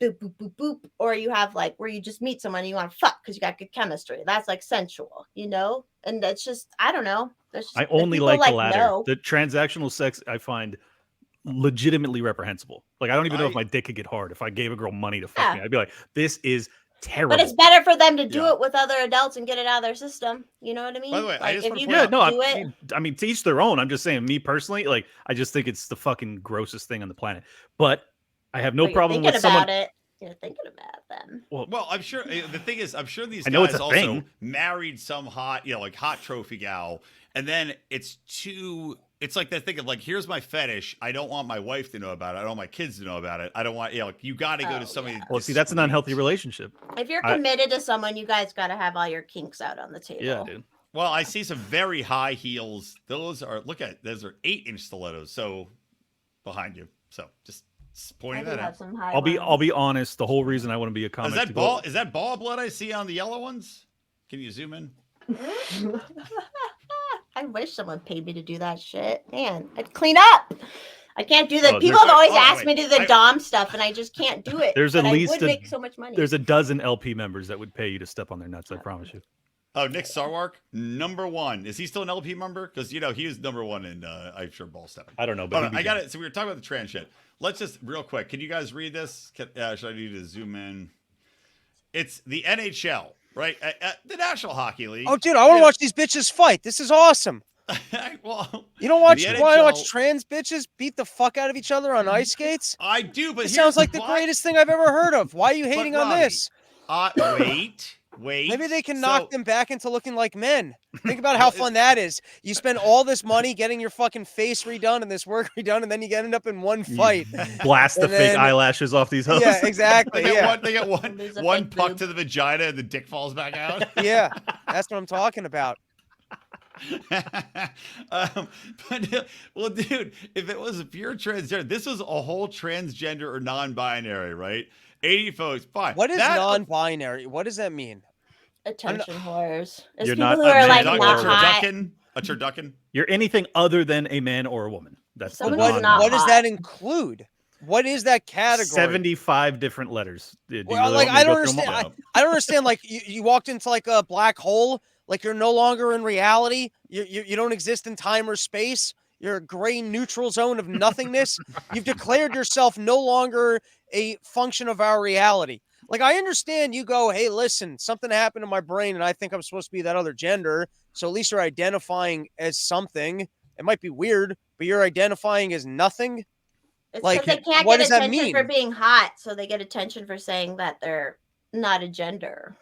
boop boop boop boop. Or you have like where you just meet someone and you want to fuck because you got good chemistry. That's like sensual, And it's just I don't know. I only like the latter. No. The transactional sex I find legitimately reprehensible. Like I don't even know if my dick could get hard if I gave a girl money to fuck me. I'd be like, this is terrible. But it's better for them to do it with other adults and get it out of their system. You know what I mean? By the way, like, I mean, to each their own. I'm just saying, me personally, like I just think it's the fucking grossest thing on the planet. But I have no problem with someone. You're thinking about them. Well, I'm sure the thing is, I'm sure these guys also married some hot, like hot trophy gal, and then it's like that thing of like, here's my fetish. I don't want my wife to know about it. I don't want my kids to know about it. I don't want, like, you got to go to somebody. Well, see, that's an unhealthy relationship. If you're committed to someone, you guys got to have all your kinks out on the table. Yeah, dude. Well, I see some very high heels. Those are 8-inch stilettos. So behind you. So just pointing that out. I'll be honest. The whole reason I want to be a comic. Is that ball blood I see on the yellow ones? Can you zoom in? I wish someone paid me to do that shit. Man, I'd clean up. I can't do that. People have always asked me to do the Dom stuff, and I just can't do it. There's at least make so much money. There's a dozen LP members that would pay you to step on their nuts. I promise you. Oh, Nick Sarwark, #1. Is he still an LP member? Because he was #1 in I'm sure ball stepping. I don't know, but I got it. So we were talking about the trans shit. Let's just real quick. Can you guys read this? Should I need to zoom in? It's the NHL, right? The National Hockey League. Oh, dude, I want to watch these bitches fight. This is awesome. Well, you don't watch NHL, trans bitches beat the fuck out of each other on ice skates? I do, but it sounds like the greatest thing I've ever heard of. Why are you hating on this? Wait. Maybe they can knock them back into looking like men. Think about how fun that is. You spend all this money getting your fucking face redone and this work redone, and then you end up in one fight. Blast the fake eyelashes off these hoes. Yeah, exactly. They get one puck to the vagina and the dick falls back out. Yeah, that's what I'm talking about. Well, dude, if it was a pure transgender, this was a whole transgender or non-binary, right? 80 folks, fine. What is non-binary? What does that mean? Attention whores. It's You're people not who are like a not hot. turducken. You're anything other than a man or a woman. That's Someone the who's not what does hot. that include? What is that category? 75 different letters. Well, like I don't understand. I don't understand. Like you walked into like a black hole. Like you're no longer in reality. You don't exist in time or space. You're a gray neutral zone of nothingness. You've declared yourself no longer a function of our reality. Like, I understand you go, hey, listen, something happened to my brain and I think I'm supposed to be that other gender. So at least you're identifying as something. It might be weird, but you're identifying as nothing. It's like, because they can't what get does that attention mean? for being hot. So they get attention for saying that they're not a gender.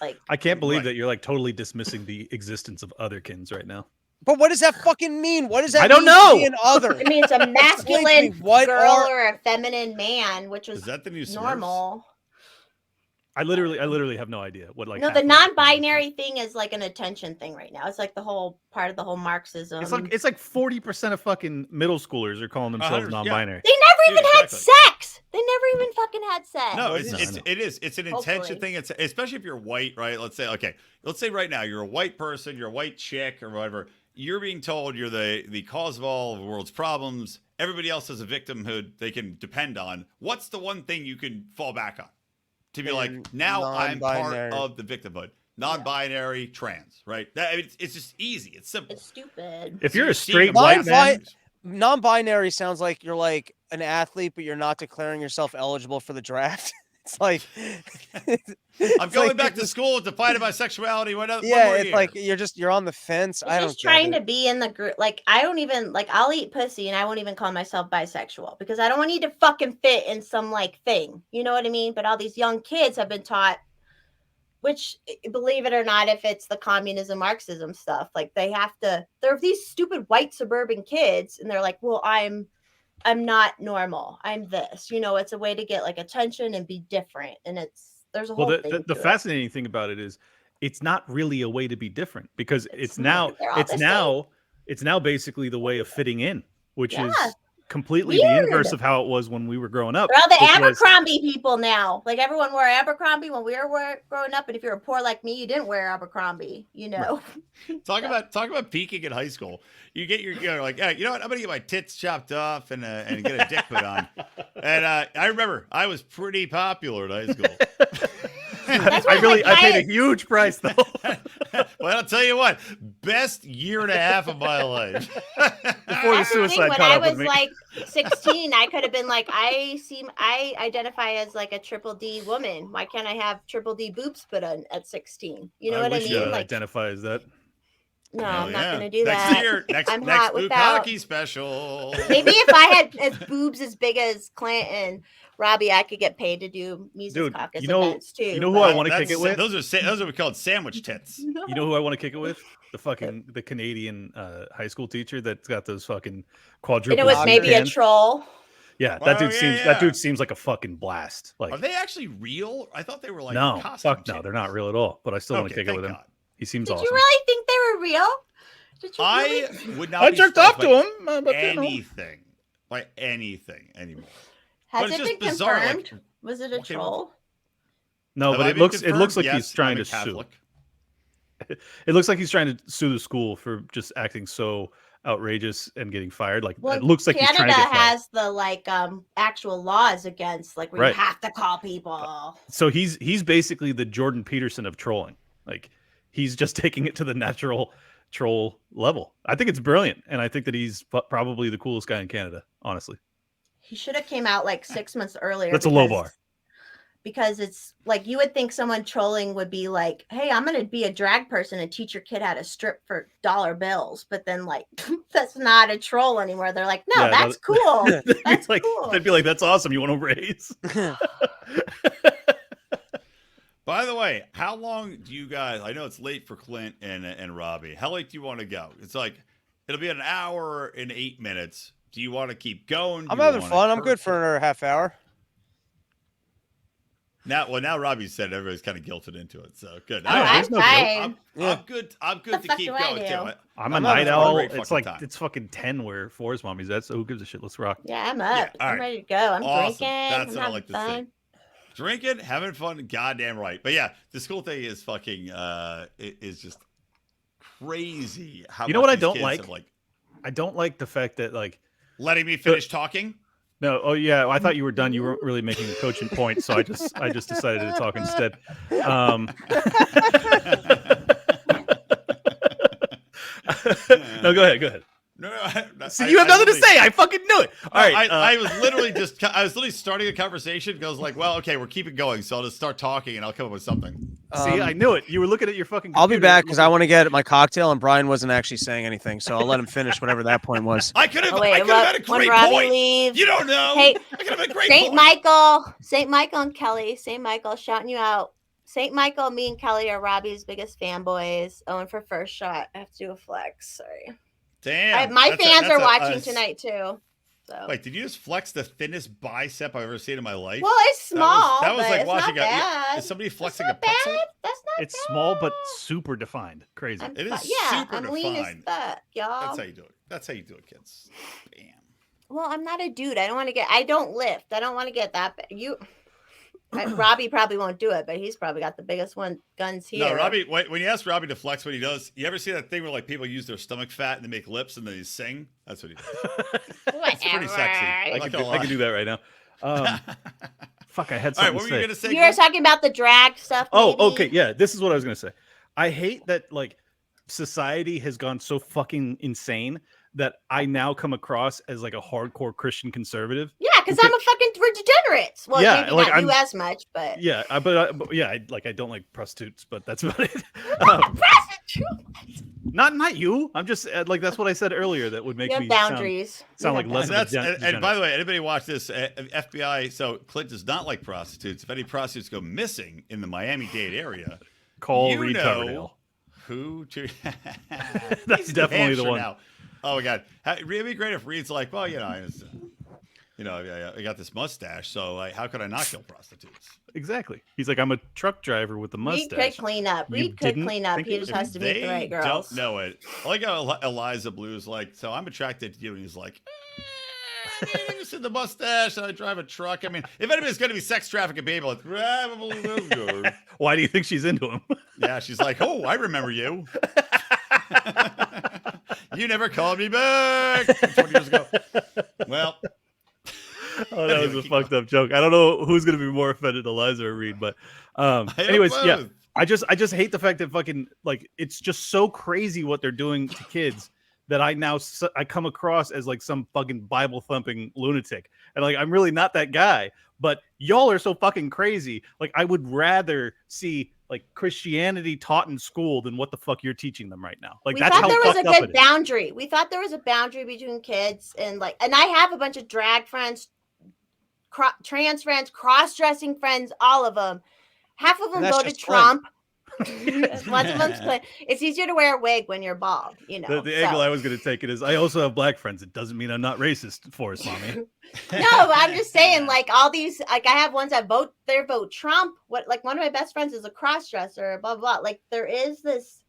Like, I can't believe that you're like totally dismissing the existence of otherkins right now. But what does that fucking mean? What does that I don't mean know. to be an other? It means a masculine what girl are- or a feminine man, which was Is that the new normal. I literally have no idea what like. No, the non-binary thing is like an attention thing right now. It's like the whole part of the whole Marxism. It's like 40% of fucking middle schoolers are calling themselves non-binary. They never even had exactly. sex. They never even fucking had sex. No, it's an intention Hopefully. thing. It's especially if you're white, right? Let's say right now you're a white person, you're a white chick or whatever. You're being told you're the cause of all of the world's problems. Everybody else has a victimhood they can depend on. What's the one thing you can fall back on? To be like, now I'm part of the victimhood. Non-binary, trans, right? It's just easy. It's simple. It's stupid. If you're a straight white man, non-binary sounds like you're like an athlete, but you're not declaring yourself eligible for the draft. It's like I'm going back to school to fight about sexuality. Yeah, it's like you're on the fence. It's just trying to be in the group. Like, I don't even like, I'll eat pussy and I won't even call myself bisexual because I don't need to fucking fit in some like thing. You know what I mean? But all these young kids have been taught, which, believe it or not, if it's the communism, Marxism stuff, like they're these stupid white suburban kids and they're like, well, I'm not normal. I'm this. You know, it's a way to get like attention and be different. And there's a whole thing. The fascinating thing about it is it's not really a way to be different because it's now basically the way of fitting in, which is completely the inverse of how it was when we were growing up. They're all the Abercrombie people now. Like everyone wore Abercrombie when we were growing up, and if you were poor like me, you didn't wear Abercrombie. You know. Right. Talk about peaking in high school. You get you're like, hey, you know what? I'm gonna get my tits chopped off and get a dick put on. And I remember I was pretty popular in high school. I paid a huge price though. Well, I'll tell you what, best year and a half of my life. Before the suicide when caught I up with was me. like 16, I could have been like, I identify as like a triple D woman. Why can't I have triple D boobs put on at 16? You know what I mean? Like, identify as that. no, I'm not going to do next that. Year, next hot without bukkake special. Maybe if I had as boobs as big as Clint and Robbie, I could get paid to do Mises Caucus events too. You know who I want to kick it with? Those are called sandwich tits. No. You know who I want to kick it with? The Canadian high school teacher that's got those fucking quadruple. And it was maybe a troll. Yeah, that dude seems like a fucking blast. Like, are they actually real? I thought they were like no, costume fuck no, they're not real at all. But I still want to kick it with him. God. He seems Did awesome. you really think they were real? Did you I really? would not. I be jerked surprised off to him. But anything, like anything anymore. Has But it's it been just bizarre, confirmed? like, Was it a troll? No, but it looks like he's trying to sue. It looks like he's trying to sue the school for just acting so outrageous and getting fired. Like, Well, it looks like Canada he's trying to get fired. has the like actual laws against like where Right. you have to call people. So he's basically the Jordan Peterson of trolling. Like, he's just taking it to the natural troll level. I think it's brilliant, and I think that he's probably the coolest guy in Canada. Honestly, He should have came out like 6 months earlier. that's a low bar. because it's like you would think someone trolling would be like, hey, I'm gonna be a drag person and teach your kid how to strip for dollar bills, but then like that's not a troll anymore. They're like, no, that's cool. That's cool. They'd be like, that's awesome. You want to raise? By the way, how long do you guys? I know it's late for Clint and Robbie. How late do you want to go? It's like it'll be an hour and 8 minutes. Do you want to keep going? I'm having fun. I'm good for another half hour. Now Robbie said everybody's kind of guilted into it, so good. I'm fine. I'm good. I'm good to keep going too. I'm a night owl. It's like it's fucking 10 where Forest Mommy's at, so who gives a shit? Let's rock. Yeah, I'm up. I'm ready to go. I'm drinking. That's what I like to see. Drinking, having fun, goddamn right. But yeah, the school thing is fucking is just crazy. How you know what I don't like? I don't like the fact that like letting me finish talking. No, oh yeah, I thought you were done. You weren't really making a coaching point, so I just decided to talk instead. No, go ahead. No, so you have nothing to say. I fucking knew it. All right, I was literally starting a conversation. Because I was like, well, okay, we're keeping going, so I'll just start talking and I'll come up with something. See, I knew it. You were looking at your fucking computer. I'll be back because I want to get my cocktail, and Brian wasn't actually saying anything, so I'll let him finish whatever that point was. I could have had a great point. Leaves, you don't know. Hey, I could have had a great St. point. St. Michael and Kelly. St. Michael shouting you out. St. Michael, me and Kelly are Robbie's biggest fanboys. Owen for first shot. I have to do a flex. Sorry. Damn. My fans are watching tonight too. So. Wait, did you just flex the thinnest bicep I've ever seen in my life? Well, it's small. That was like watching is somebody flexing a bad. pencil? That's not It's small but super defined. Crazy. It is super I'm defined. lean as fuck, y'all. That's how you do it. That's how you do it, kids. Bam. Well, I'm not a dude. I don't lift. I don't want to get that big. Robbie probably won't do it, but he's probably got the biggest guns here. No, Robbie, when you ask Robbie to flex what he does, you ever see that thing where like people use their stomach fat and they make lips and then they sing? That's what he does. It's pretty sexy. I can do that right now. Fuck, I had something what were you going to say? You were talking about the drag stuff. Oh, okay. Yeah, this is what I was going to say. I hate that like society has gone so fucking insane that I now come across as like a hardcore Christian conservative. Yeah, because I'm a fucking degenerate. Well, yeah, maybe like not you as much, but yeah, but yeah, I don't like prostitutes, but that's about it. Prostitutes. Not you. I'm just like that's what I said earlier. That would make me boundaries. Sound like less of a and by the way, anybody watch this? FBI. So Clint does not like prostitutes. If any prostitutes go missing in the Miami-Dade area, call Reed Coverdale. Who? That's definitely the one. Now. Oh my God! It'd be great if Reed's like, well, I got this mustache, so how could I not kill prostitutes? Exactly. He's like, I'm a truck driver with a mustache. Reed could clean up. He just has to meet the right girls. Don't know it. I like how Eliza Blue's like, so I'm attracted to you, and he's like, you see the mustache, and I drive a truck. I mean, if anybody's going to be sex trafficking people, it's probably Why do you think she's into him? Yeah, she's like, oh, I remember you. You never called me back 20 years ago. Well. Oh, that was a fucked up joke. I don't know who's going to be more offended, Eliza or Reed, but anyways, yeah. I just hate the fact that fucking like it's just so crazy what they're doing to kids that I come across as like some fucking Bible thumping lunatic. And like I'm really not that guy, but y'all are so fucking crazy. Like I would rather see like Christianity taught in school than what the fuck you're teaching them right now. Like that's how there was fucked a up good boundary. We thought there was a boundary between kids and I have a bunch of drag friends, trans friends, cross-dressing friends, all of them. Half of them voted Trump. Lots of them's Clint. It's easier to wear a wig when you're bald, The angle I was going to take it is I also have black friends. It doesn't mean I'm not racist, Forrest Mommy. No, but I'm just saying, like all these, like I have ones that vote Trump. What, like one of my best friends is a cross-dresser, blah, blah, blah. Like there is this,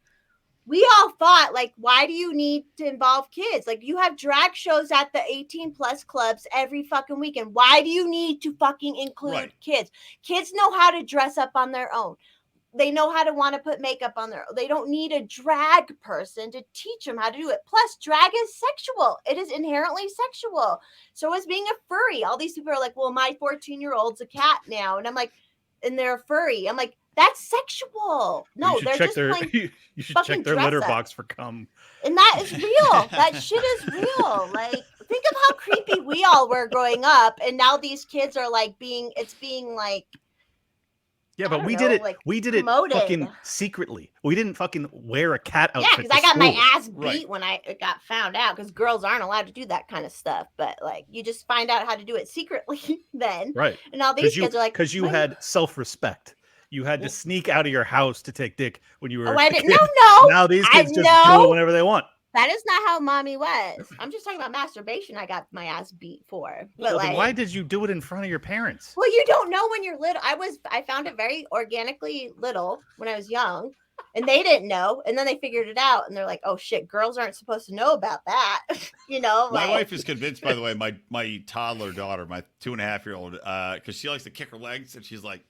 we all thought like, why do you need to involve kids? Like you have drag shows at the 18 plus clubs every fucking weekend. Why do you need to fucking include kids? Kids know how to dress up on their own. They know how to want to put makeup on their own. They don't need a drag person to teach them how to do it. Plus, drag is sexual. It is inherently sexual. So is being a furry. All these people are like, well, my 14-year-old's a cat now. And I'm like, and they're a furry. I'm like, that's sexual. No, they're just playing. You should check their litter box for cum. And that is real. That shit is real. Like, think of how creepy we all were growing up. And now these kids are like being like, Yeah, but we did it. We did it fucking secretly. We didn't fucking wear a cat outfit. Yeah, because I got my ass beat when I got found out. Because girls aren't allowed to do that kind of stuff. But like, you just find out how to do it secretly then. Right. And all these kids are like, because you had self-respect. You had to sneak out of your house to take dick when you were. Oh, I didn't. No. Now these kids just do it whenever they want. That is not how mommy was. I'm just talking about masturbation. I got my ass beat for. But then why did you do it in front of your parents? Well, you don't know when you're little. I found it very organically little when I was young, and they didn't know. And then they figured it out, and they're like, "Oh shit, girls aren't supposed to know about that." My wife is convinced, by the way, my toddler daughter, my 2.5-year-old, because she likes to kick her legs, and she's like,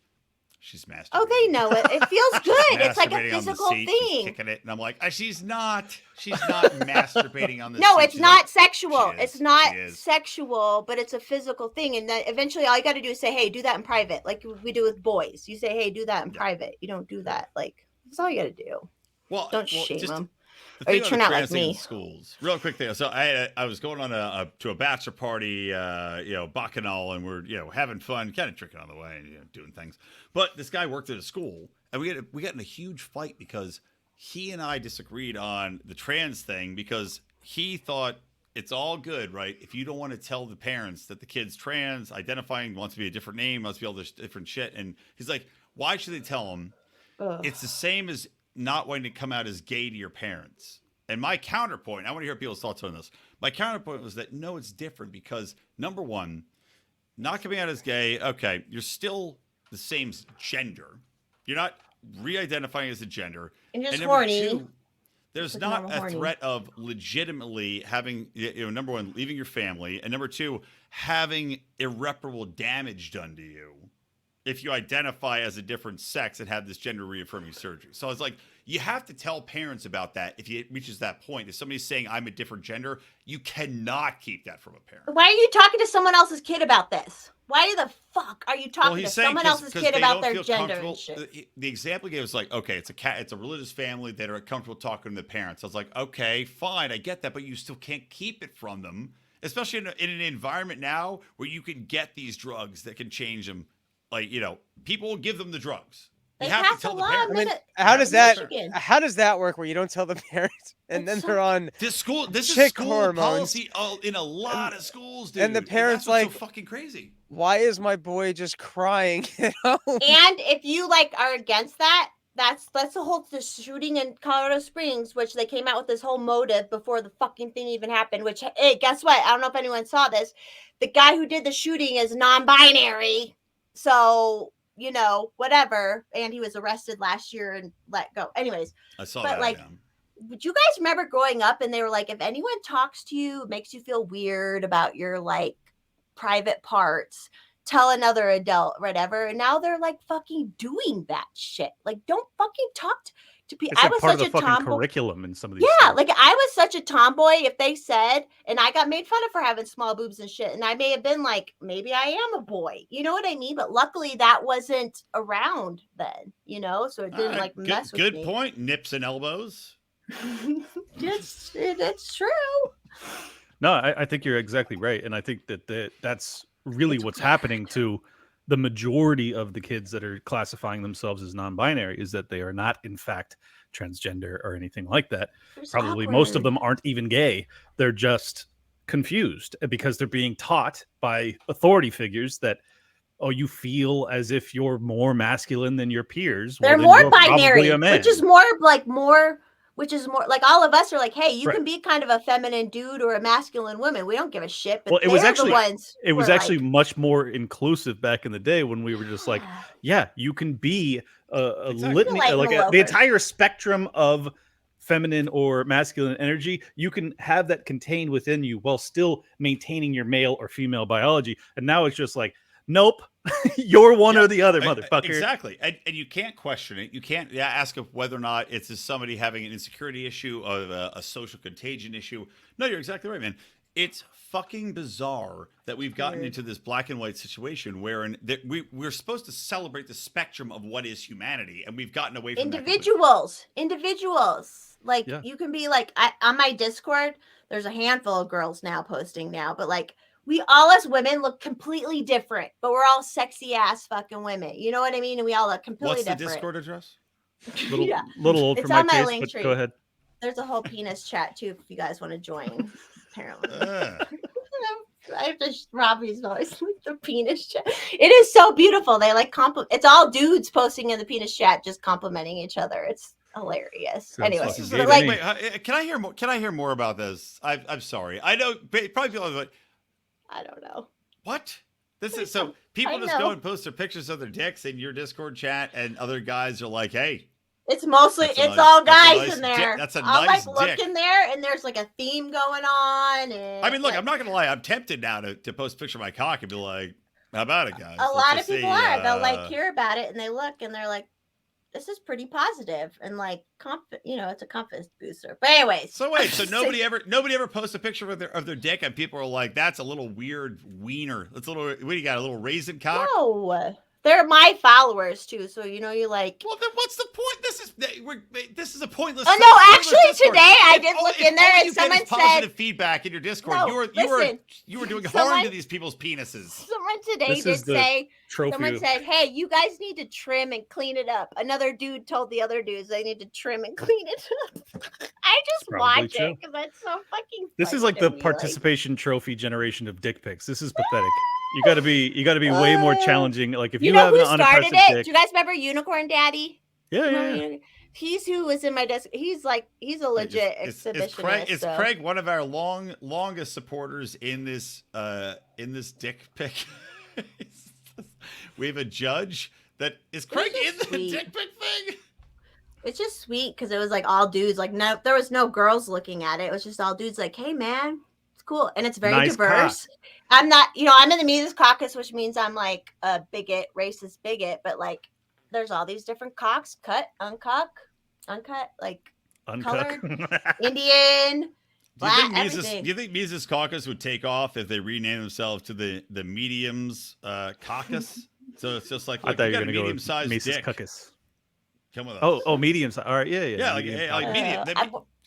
she's masturbating. Oh, they know it. It feels good. It's like a physical thing. She's kicking it, and I'm like, she's not masturbating on the No, seat. it's not sexual. It's not She is. sexual, but it's a physical thing. And then eventually all you got to do is say, hey, do that in private. Like we do with boys. You say, hey, do that in private. You don't do that. Like, that's all you got to do. Well, don't shame them. Or you turn out like me. Schools. Real quick thing. So I was going on to a bachelor party, bacchanal, and we're having fun, kind of drinking on the way, and doing things. But this guy worked at a school, and we got in a huge fight because he and I disagreed on the trans thing because he thought it's all good, right? If you don't want to tell the parents that the kid's trans, identifying, wants to be a different name, must be all this different shit, and he's like, why should they tell him? It's the same as not wanting to come out as gay to your parents. And my counterpoint, I want to hear people's thoughts on this. My counterpoint was that no, it's different because number one, not coming out as gay, okay, you're still the same gender. You're not re-identifying as a gender. And just horny. Two, there's not a threat of legitimately having, number one, leaving your family, and number two, having irreparable damage done to you if you identify as a different sex and have this gender reaffirming surgery. So it's like, you have to tell parents about that if it reaches that point. If somebody's saying I'm a different gender, you cannot keep that from a parent. Why are you talking to someone else's kid about this? Why the fuck are you talking to someone else's kid about their gender and shit? The example he gave was like, okay, it's a religious family that are comfortable talking to the parents. I was like, okay, fine, I get that, but you still can't keep it from them, especially in an environment now where you can get these drugs that can change them. Like, people will give them the drugs. You have to tell the parents. I mean, how does that work where you don't tell the parents and then they're on this is school hormones. Policy in a lot of schools, dude. And the parents so fucking crazy. Why is my boy just crying at home? And if you are against that, that's the shooting in Colorado Springs, which they came out with this whole motive before the fucking thing even happened, which, hey, guess what? I don't know if anyone saw this. The guy who did the shooting is non-binary. So, whatever. And he was arrested last year and let go. Anyways. I saw that. Would you guys remember growing up and they were like, if anyone talks to you, makes you feel weird about your private parts, tell another adult, whatever. And now they're fucking doing that shit. Don't fucking talk to people. I was part such of the a fucking tomboy. Curriculum in some of these. Yeah, schools. I was such a tomboy. If they said, and I got made fun of for having small boobs and shit, and I may have been like, maybe I am a boy. You know what I mean? But luckily, that wasn't around then. So it didn't mess with me. Good point. Nips and elbows. It's true. No, I think you're exactly right, and I think that's really what's happening to the majority of the kids that are classifying themselves as non-binary is that they are not, in fact, transgender or anything like that. Probably most of them aren't even gay. They're just confused because they're being taught by authority figures that, you feel as if you're more masculine than your peers. They're more binary, which is more like all of us are like, hey, you can be kind of a feminine dude or a masculine woman. We don't give a shit. But it was actually much more inclusive back in the day when we were just like, yeah, you can be the entire spectrum of feminine or masculine energy. You can have that contained within you while still maintaining your male or female biology. And now it's just like, nope, you're one or the other, motherfucker. Exactly. And you can't question it. You can't ask of whether or not it's somebody having an insecurity issue or a social contagion issue. No, you're exactly right, man. It's fucking bizarre that we've gotten into this black and white situation wherein we're supposed to celebrate the spectrum of what is humanity, and we've gotten away from individuals. You can be on my Discord, there's a handful of girls now posting now, but we all as women look completely different, but we're all sexy ass fucking women. You know what I mean? And we all look completely What's the different. Discord address? Little old It's for my on my taste, link but tree. go ahead. There's a whole penis chat too if you guys want to join. Apparently. I have to Robbie's voice with the penis chat. It is so beautiful. They like it's all dudes posting in the penis chat, just complimenting each other. It's hilarious. Anyway, can I hear more? Can I hear more about this? I'm sorry. I know probably people are like, I don't know what this is. So people just go and post their pictures of their dicks in your Discord chat, and other guys are like, "Hey, it's mostly all guys in there." That's a I'll nice look dick. in there, and there's like a theme going on. And I mean, look, I'm not gonna lie. I'm tempted now to post a picture of my cock and be like, "How about it, guys?" A lot of people are. They'll like hear about it, and they look, and they're like, this is pretty positive and like it's a confidence booster. But anyways, so wait, so nobody ever posts a picture of their dick, and people are like, "That's a little weird wiener. That's a little. What do you got? A little raisin cock?" No, they're my followers too. So you like. Well, then what's the point? This is a pointless. Oh no, actually today I did look in there and someone said positive feedback in your Discord. No, you were doing harm to these people's penises. Someone today did say. Someone said, "Hey, you guys need to trim and clean it up." Another dude told the other dudes they need to trim and clean it up. I just watch it because that's so fucking. This is like the participation trophy generation of dick pics. This is pathetic. You got to be way more challenging. Like if you have who an started it? dick, do you guys remember Unicorn Daddy? Yeah. He's who was in my desk. He's a legit exhibitionist. Is Craig one of our longest supporters in this dick pic? We have a judge that is Craig in the dick pic thing. It's just sweet because it was like all dudes. Like no, there was no girls looking at it. It was just all dudes. Like, hey man, it's cool and it's very diverse. Cock. I'm not, I'm in the Mises Caucus, which means I'm like a bigot, racist bigot. But like, there's all these different cocks: cut, uncut, like colored, Indian. Do you think Mises Caucus would take off if they rename themselves to the Mediums Caucus? So it's just like I thought you were going to go with Mises Caucus. Come with us. Oh, medium size. All right, yeah. Medium.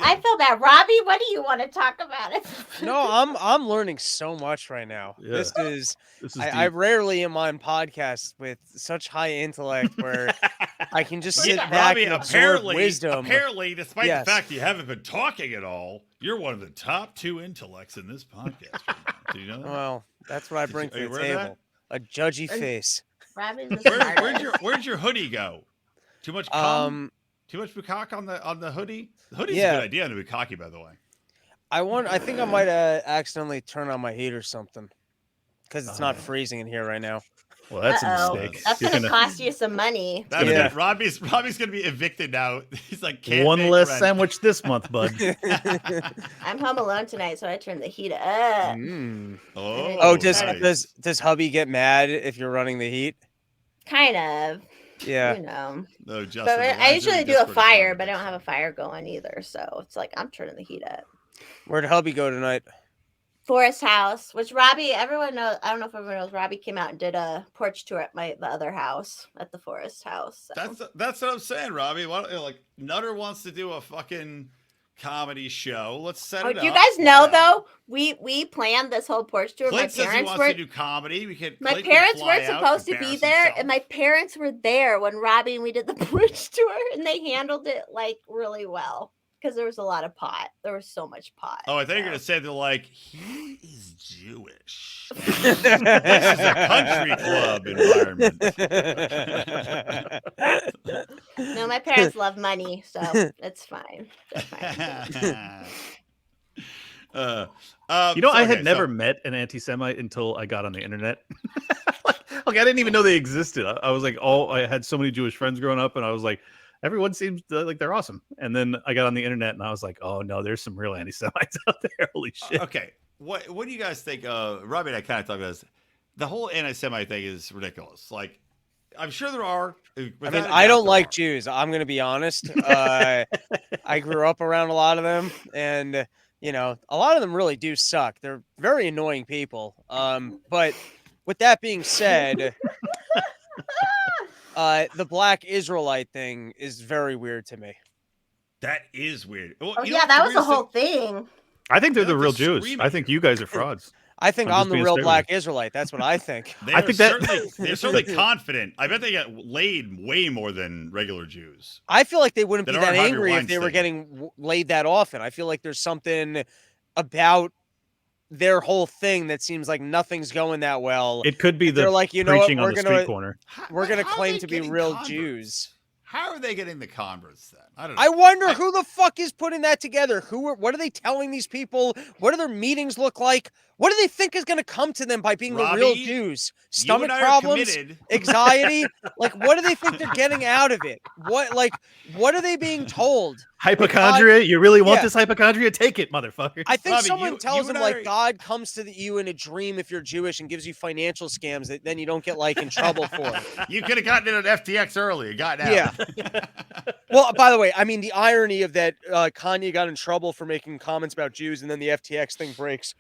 I feel bad, Robbie. What do you want to talk about? No, I'm learning so much right now. Yeah. This is I rarely am on podcasts with such high intellect where I can just sit back and absorb wisdom. Apparently, despite the fact you haven't been talking at all, you're one of the top 2 intellects in this podcast. Do you know that? Well, that's what I bring to the table. A judgy face. Where'd your hoodie go? Too much cum? Too much bukkake on the hoodie? The hoodie's a good idea on the bukkake, by the way. I think I might accidentally turn on my heat or something because it's not freezing in here right now. Well, that's a mistake. That's going to cost you some money. Robbie's going to be evicted now. He's like, can't one less rent. Sandwich this month, bud. I'm home alone tonight, so I turned the heat up. Does hubby get mad if you're running the heat? Kind of. Yeah. No, Justin, but I usually do a fire, but I don't have a fire going either. So it's like I'm turning the heat up. Where'd hubby go tonight? Forest House, which Robbie, everyone knows. I don't know if everyone knows. Robbie came out and did a porch tour at the other house at the Forest House. So. That's what I'm saying, Robbie. Nutter wants to do a fucking comedy show. Let's set it up. Do you guys know though? We planned this whole porch tour. Clint says he wants to do comedy. My parents weren't supposed to be there, and my parents were there when Robbie and we did the porch tour, and they handled it like really well because there was a lot of pot. There was so much pot. Oh, I think you're gonna say they're like, he is Jewish. This is a country club environment. No, my parents love money, so it's fine. I had never met an anti-Semite until I got on the internet. Like I didn't even know they existed. I was like, I had so many Jewish friends growing up, and I was like, everyone seems like they're awesome. And then I got on the internet, and I was like, oh no, there's some real anti-Semites out there. Holy shit. Okay, what do you guys think? Robbie and I kind of talked about this. The whole anti-Semite thing is ridiculous. Like, I'm sure there are. I don't like Jews. I'm going to be honest. I grew up around a lot of them, and a lot of them really do suck. They're very annoying people. But with that being said, the Black Israelite thing is very weird to me. That is weird. Well, that was the whole thing. I think they're the real Jews. I think you guys are frauds. I think I'm the real black Israelite. That's what I think. They're certainly confident. I bet they get laid way more than regular Jews. I feel like they wouldn't be that angry if they were getting laid that often. I feel like there's something about their whole thing that seems like nothing's going that well. It could be they're like, you know what, we're gonna claim to be real Jews. How are they getting the converts then? I don't know. I wonder who the fuck is putting that together. What are they telling these people? What do their meetings look like? What do they think is going to come to them by being the real Jews? Stomach problems, anxiety. Like, what do they think they're getting out of it? What are they being told? Hypochondria? You really want this hypochondria? Take it, motherfucker. I think someone tells them like God comes to you in a dream if you're Jewish and gives you financial scams that then you don't get like in trouble for. You could have gotten in at FTX early and gotten out. Yeah. Well, by the way, I mean the irony of that Kanye got in trouble for making comments about Jews and then the FTX thing breaks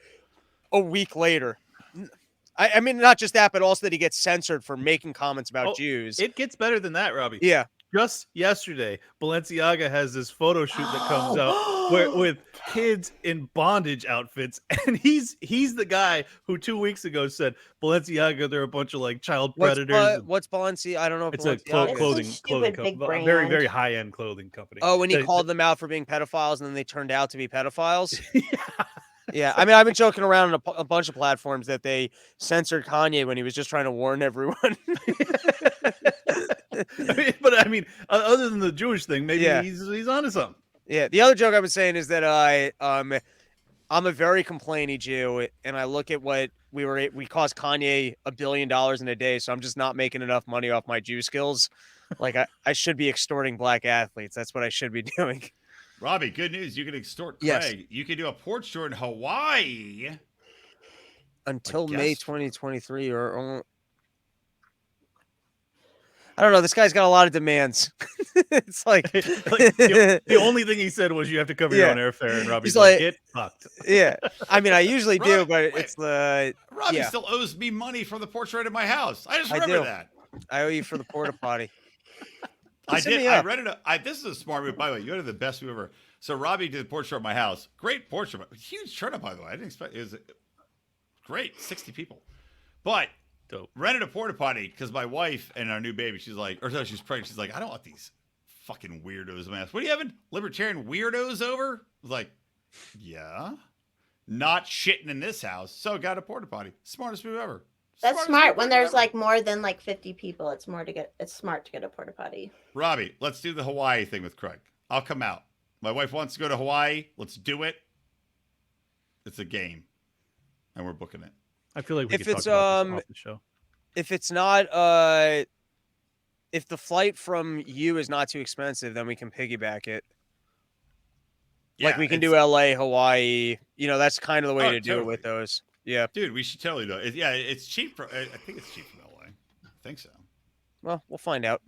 a week later. I mean, not just that, but also that he gets censored for making comments about Jews. It gets better than that, Robbie. Yeah. Just yesterday, Balenciaga has this photo shoot that comes out with kids in bondage outfits, and he's the guy who 2 weeks ago said Balenciaga, they're a bunch of like child predators. What's Balenciaga? I don't know. It's a clothing company, very very high end clothing company. Oh, and he called them out for being pedophiles, and then they turned out to be pedophiles. Yeah, I mean, I've been joking around on a bunch of platforms that they censored Kanye when he was just trying to warn everyone. But I mean, other than the Jewish thing, maybe he's onto something. Yeah, the other joke I was saying is that I'm a very complainy Jew, and I look at what we cost Kanye $1 billion in a day, so I'm just not making enough money off my Jew skills. Like I should be extorting black athletes. That's what I should be doing. Robbie, good news. You can extort Craig. Yes. You can do a porch tour in Hawaii. Until May 2023 or I don't know. This guy's got a lot of demands. It's like the only thing he said was you have to cover your own airfare, and Robbie's like, get fucked. Yeah. I mean, I usually do, but it's the... Robbie still owes me money for the porch ride at my house. I just remember that. I owe you for the porta potty. I did. I rented this is a smart move, by the way. You had the best move ever. So Robbie did the porch tour at my house. Great porch tour. Huge turnout, by the way. I didn't expect it was great. 60 people. But rented a porta potty because my wife and our new baby, she's like, or no, she's pregnant. She's like, I don't want these fucking weirdos. I'm asked, what are you having? Libertarian weirdos over? I was like, yeah. Not shitting in this house. So got a porta potty. Smartest move ever. That's smart. When there's like more than like 50 people, it's smart to get a porta potty. Robbie, let's do the Hawaii thing with Craig. I'll come out. My wife wants to go to Hawaii. Let's do it. It's a game, and we're booking it. I feel like we could talk about this off the show. If it's not, if the flight from you is not too expensive, then we can piggyback it. Yeah, like we can do LA, Hawaii. You know, that's kind of the way to do it with those. Yeah, dude, we should totally do it. Yeah, it's cheap. I think it's cheap from LA. I think so. Well, we'll find out.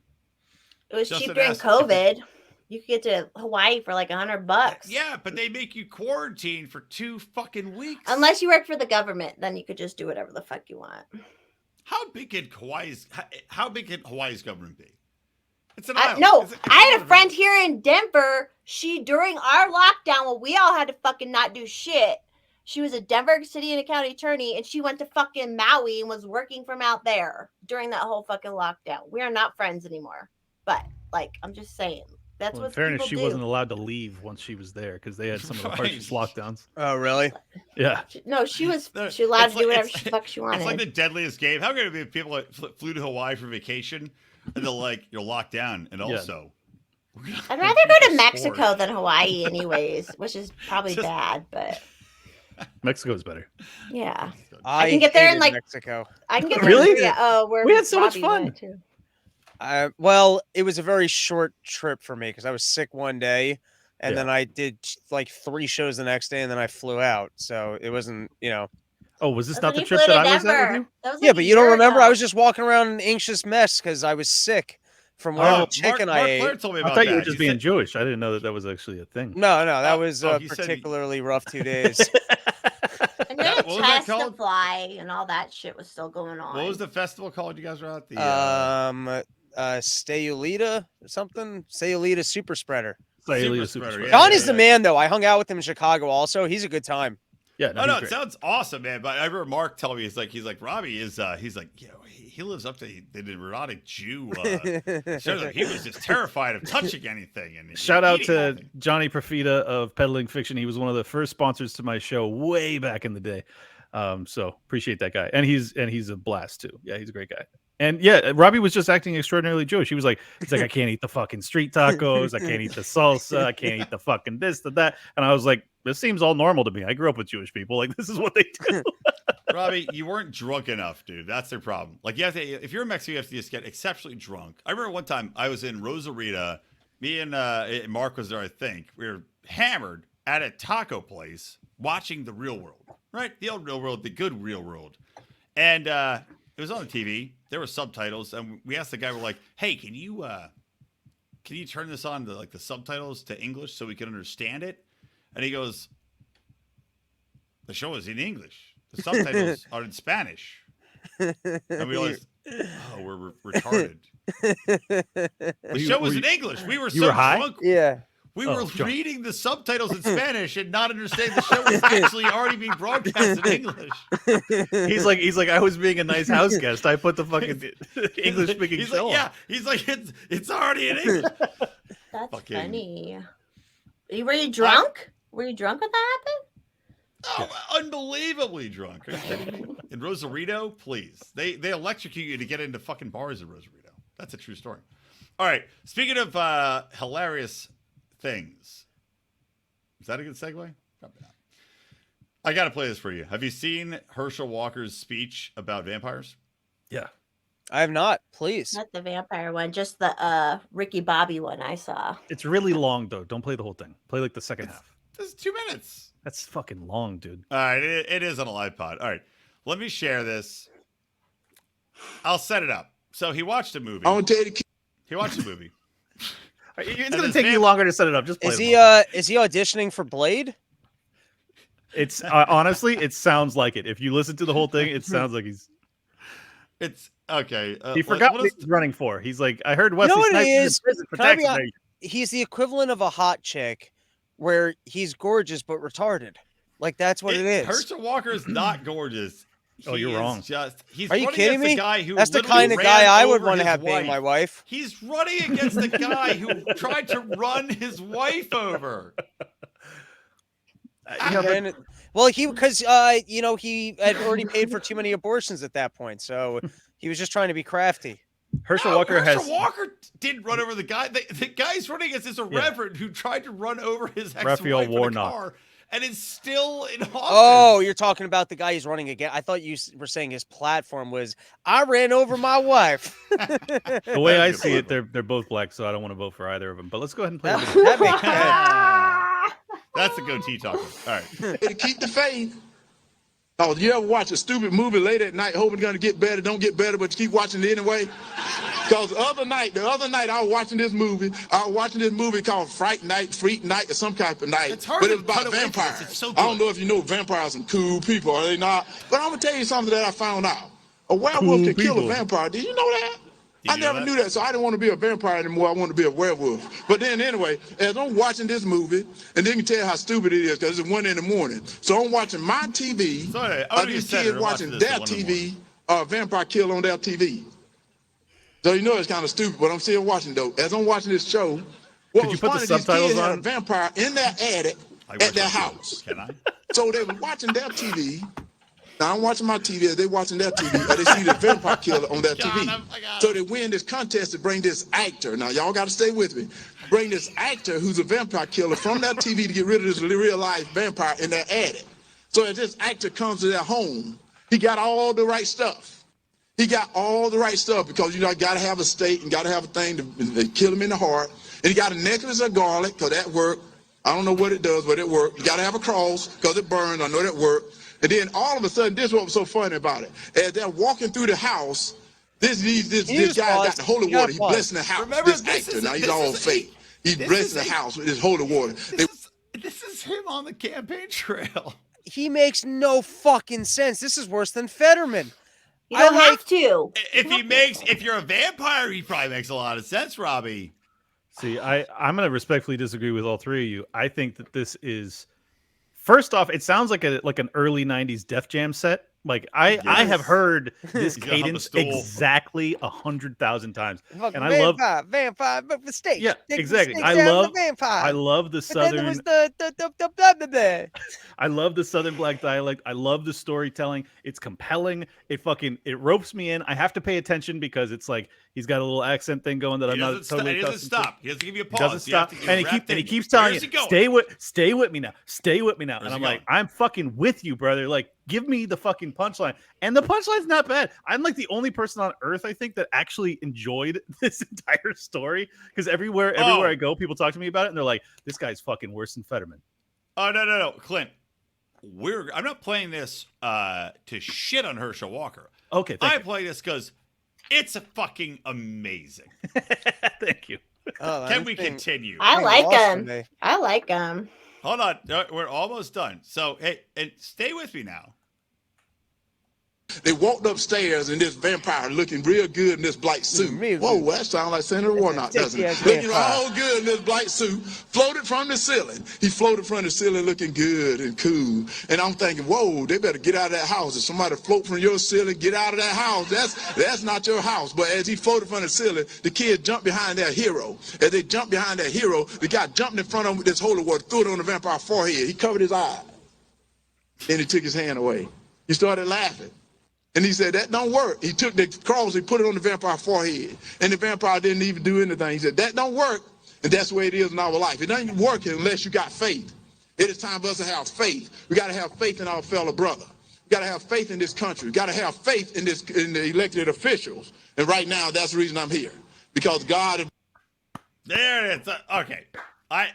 It was cheap during COVID. You could get to Hawaii for like $100. Yeah, but they make you quarantine for 2 fucking weeks. Unless you work for the government, then you could just do whatever the fuck you want. How big can Hawaii's government be? It's an island. No, I had a friend here in Denver. During our lockdown, when we all had to fucking not do shit, she was a Denver city and a county attorney, and she went to fucking Maui and was working from out there during that whole fucking lockdown. We are not friends anymore. But, like, I'm just saying. That's what in fairness, she wasn't allowed to leave once she was there because they had some of the harshest lockdowns. Oh, really? Yeah. No, she was allowed to do whatever the fuck she wanted. It's like the deadliest game. How could it be people that flew to Hawaii for vacation and they're like, you're locked down, and also... I'd rather go to Mexico than Hawaii anyways, which is probably bad, but... Mexico's better. Yeah. I can get there in like Mexico. I can get there. Really? Yeah. We had so much fun. Too. Well, it was a very short trip for me because I was sick one day, and then I did like 3 shows the next day, and then I flew out. So it wasn't, you know. Oh, was this not the trip that I was at with you? Yeah, but you don't remember? I was just walking around in an anxious mess because I was sick from whatever chicken I ate. Claire told me about I thought that. you were just being Jewish. I didn't know that was actually a thing. No, that was a particularly rough 2 days. And then test to fly and all that shit was still going on. What was the festival called? You guys were at the Stayulita or something. Stayulita Super Spreader. Super Spreader. Connie's the man, though. I hung out with him in Chicago. Also, he's a good time. Yeah, no, it great. sounds awesome, man. But I remember Mark telling me he's like Robbie is he's like, you know, he lives up to the erotic Jew. He was just terrified of touching anything. And shout out to anything. Johnny Profita of Peddling Fiction. He was one of the first sponsors to my show way back in the day. So appreciate that guy, and he's a blast too. Yeah, he's a great guy. And yeah, Robbie was just acting extraordinarily Jewish. He's like, I can't eat the fucking street tacos. I can't eat the salsa. I can't eat the fucking this, the that. And I was like, this seems all normal to me. I grew up with Jewish people. Like, this is what they do. Robbie, you weren't drunk enough, dude. That's their problem. Like, you have to, if you're in Mexico, you have to just get exceptionally drunk. I remember one time I was in Rosarita. Me and Mark was there, I think. We were hammered at a taco place watching The Real World, right? The old Real World, the good Real World. And it was on the TV. There were subtitles, and we asked the guy, we're like, hey, can you turn this on to like the subtitles to English so we can understand it? And he goes, the show is in English. The subtitles are in Spanish. And we realized, oh, we're retarded. The show was in English. We were so drunk. Yeah. We were reading the subtitles in Spanish and not understanding the show was actually already being broadcast in English. He's like, I was being a nice house guest. I put the fucking English speaking show on. Yeah, he's like, it's already in English. That's funny. Were you drunk? Were you drunk when that happened? Oh, unbelievably drunk. Are you kidding me? In Rosarito, please. They electrocute you to get into fucking bars in Rosarito. That's a true story. All right. Speaking of hilarious things. Is that a good segue? Probably not. I got to play this for you. Have you seen Herschel Walker's speech about vampires? Yeah. I have not. Please. Not the vampire one, just the Ricky Bobby one I saw. It's really long, though. Don't play the whole thing. Play like the second half. This is 2 minutes. That's fucking long, dude. All right. It is on a live pod. All right. Let me share this. I'll set it up. So he watched a movie. He watched a movie. It's going to take you longer to set it up. Just play is he auditioning for Blade? It's honestly, it sounds like it. If you listen to the whole thing, it sounds like he's. It's okay. He forgot what he's running for. He's like, I heard Wesley Snipes for tax evasion. He's the equivalent of a hot chick, where he's gorgeous but retarded. Like that's what it is. Herschel Walker is not gorgeous. You're wrong. Are you kidding me? Guy who that's the kind of guy I would want to have being my wife. He's running against the guy who tried to run his wife over. Well, because he had already paid for too many abortions at that point, so he was just trying to be crafty. Herschel Walker didn't run over the guy. The guy's running against this reverend who tried to run over his ex-wife in a car. And is still in office. Oh, you're talking about the guy he's running again. I thought you were saying his platform was, I ran over my wife. The way I see it, they're both black, so I don't want to vote for either of them. But let's go ahead and play it. That makes sense. That's the goatee talker. All right. To keep the faith. Oh, you ever watch a stupid movie late at night, hoping it's going to get better, don't get better, but you keep watching it anyway? Because the other night I was watching this movie. I was watching this movie called Freak Night, or some type of night. But it was about vampires. I don't know if you know vampires are cool people, are they not? But I'm going to tell you something that I found out. A werewolf can kill a vampire. Did you know that? I never knew that, so I didn't want to be a vampire anymore. I wanted to be a werewolf. But then anyway, as I'm watching this movie, and then you can tell how stupid it is because it's 1 a.m. So I'm watching my TV. These kids watching their TV, vampire kill on their TV. So you know it's kind of stupid, but I'm still watching though. As I'm watching this show, what was funny, these kids had a vampire in their attic at their house. Can I? So they were watching their TV. Now I'm watching my TV as they watching their TV, and they see the vampire killer on their TV. So they win this contest to bring this actor. Now y'all got to stay with me. Bring this actor who's a vampire killer from that TV to get rid of this real life vampire in their attic. So as this actor comes to their home, he got all the right stuff. He got all the right stuff because, you know, I got to have a stake and got to have a thing to kill him in the heart. And he got a necklace of garlic because that worked. I don't know what it does, but it worked. You got to have a cross because it burned. I know that worked. And then all of a sudden, this is what was so funny about it. As they're walking through the house, this guy got the holy water. He's blessing the house. Remember, this actor, now he's all fake. He's blessing the house with his holy water. This is him on the campaign trail. He makes no fucking sense. This is worse than Fetterman. You don't have to. If you're a vampire, he probably makes a lot of sense, Robbie. See, I'm going to respectfully disagree with all three of you. I think that this is First off, it sounds like an early '90s Def Jam set. Like I have heard this cadence exactly 100,000 times, and I love vampire mistake. Yeah, exactly. I love the southern. I love the southern black dialect. I love the storytelling. It's compelling. It ropes me in. I have to pay attention because it's like he's got a little accent thing going that I'm not totally. He doesn't stop. He doesn't give you a pause. He doesn't stop, and he keeps telling you, stay with me now. Stay with me now. And I'm like, I'm fucking with you, brother. Like, give me the fucking punchline. And the punchline's not bad. I'm like the only person on earth, I think, that actually enjoyed this entire story. Because everywhere I go, people talk to me about it, and they're like, this guy's fucking worse than Fetterman. Oh, no. Clint, I'm not playing this to shit on Herschel Walker. Okay, I play this because it's fucking amazing. Thank you. Can we continue? I like him. I like him. Hold on. We're almost done. So, hey, and stay with me now. They walked upstairs and this vampire looking real good in this black suit. Whoa, that sounds like Senator Warnock, doesn't it? Looking all good in this black suit, floated from the ceiling. He floated from the ceiling looking good and cool. And I'm thinking, whoa, they better get out of that house. If somebody float from your ceiling, get out of that house. That's not your house. But as he floated from the ceiling, the kids jumped behind their hero. As they jumped behind their hero, the guy jumped in front of him with this holy water, threw it on the vampire's forehead. He covered his eye. Then he took his hand away. He started laughing. And he said, that don't work. He took the cross, he put it on the vampire's forehead. And the vampire didn't even do anything. He said, that don't work. And that's the way it is in our life. It doesn't work unless you got faith. It is time for us to have faith. We got to have faith in our fellow brother. We got to have faith in this country. We got to have faith in the elected officials. And right now, that's the reason I'm here. Because God... There it is. Okay.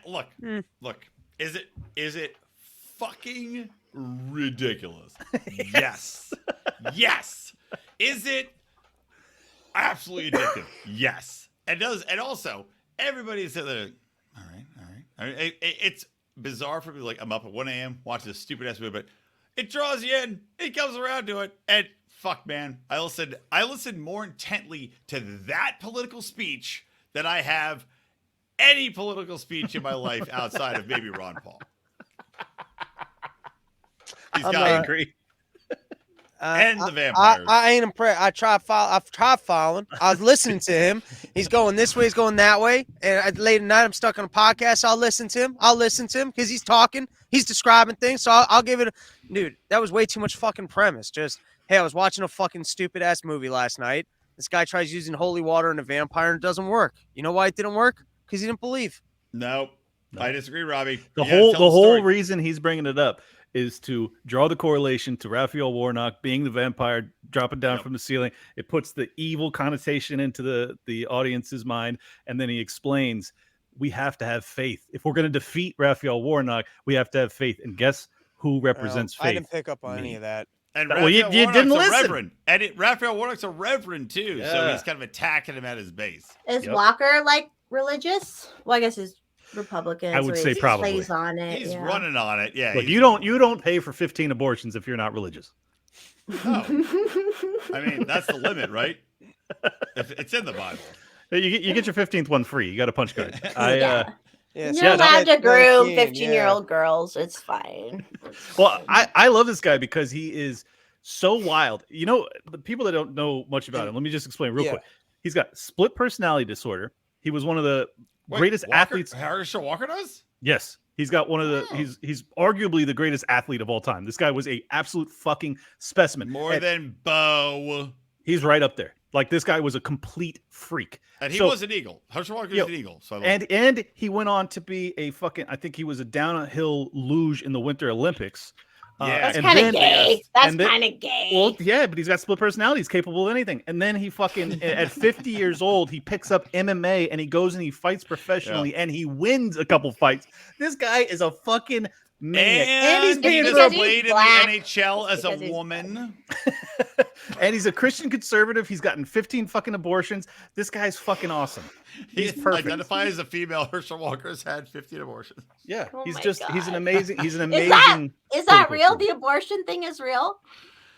Look. Is it fucking ridiculous? Yes. Yes. Is it absolutely addictive? Yes. And also everybody said that. All right. It's bizarre for me. Like, I'm up at 1 a.m. watching this stupid ass movie, but it draws you in. It comes around to it, and fuck, man, I listened more intently to that political speech than I have any political speech in my life outside of maybe Ron Paul. I agree. And the vampires. I ain't impressed. I've tried following. I was listening to him. He's going this way. He's going that way. And late at night, I'm stuck on a podcast. I'll listen to him because he's talking. He's describing things. So I'll give it dude, that was way too much fucking premise. Just, hey, I was watching a fucking stupid ass movie last night. This guy tries using holy water and a vampire and it doesn't work. You know why it didn't work? Because he didn't believe. Nope. I disagree, Robbie. The whole reason he's bringing it up is to draw the correlation to Raphael Warnock being the vampire dropping down from the ceiling. It puts the evil connotation into the audience's mind, and then he explains we have to have faith. If we're going to defeat Raphael Warnock, we have to have faith. And guess who represents faith? I didn't pick up on any of that. And you didn't listen. Reverend. And Raphael Warnock's a reverend too, so he's kind of attacking him at his base. Is Walker like religious? Well, I guess he's Republican. I would say probably. Plays on it. He's running on it. Yeah. Look, you don't pay for 15 abortions if you're not religious. Oh. I mean, that's the limit, right? It's in the Bible. You get your 15th one free. You got a punch card. You're allowed to groom 15-year-old girls. It's fine. Well, I love this guy because he is so wild. You know, the people that don't know much about him, let me just explain real quick. He's got split personality disorder. He was one of the greatest athletes. Herschel Walker does? Yes. He's got one of the he's arguably the greatest athlete of all time. This guy was a absolute fucking specimen. More than Bo. He's right up there. Like, this guy was a complete freak. And he was an Eagle. Herschel Walker is an Eagle. So and he went on to be a fucking, I think he was a downhill luge in the Winter Olympics. That's kind of gay. That's kind of gay. Well, yeah, but he's got split personality. He's capable of anything. And then he fucking, at 50 years old, he picks up MMA and he goes and he fights professionally and he wins a couple fights. This guy is a fucking maniac. And he's being played in the NHL as a woman. And he's a Christian conservative. He's gotten 15 fucking abortions. This guy's fucking awesome. He's perfect. Identified as a female. Herschel Walker's had 15 abortions. Yeah, Oh he's my an God. amazing. Is that real? The abortion thing is real?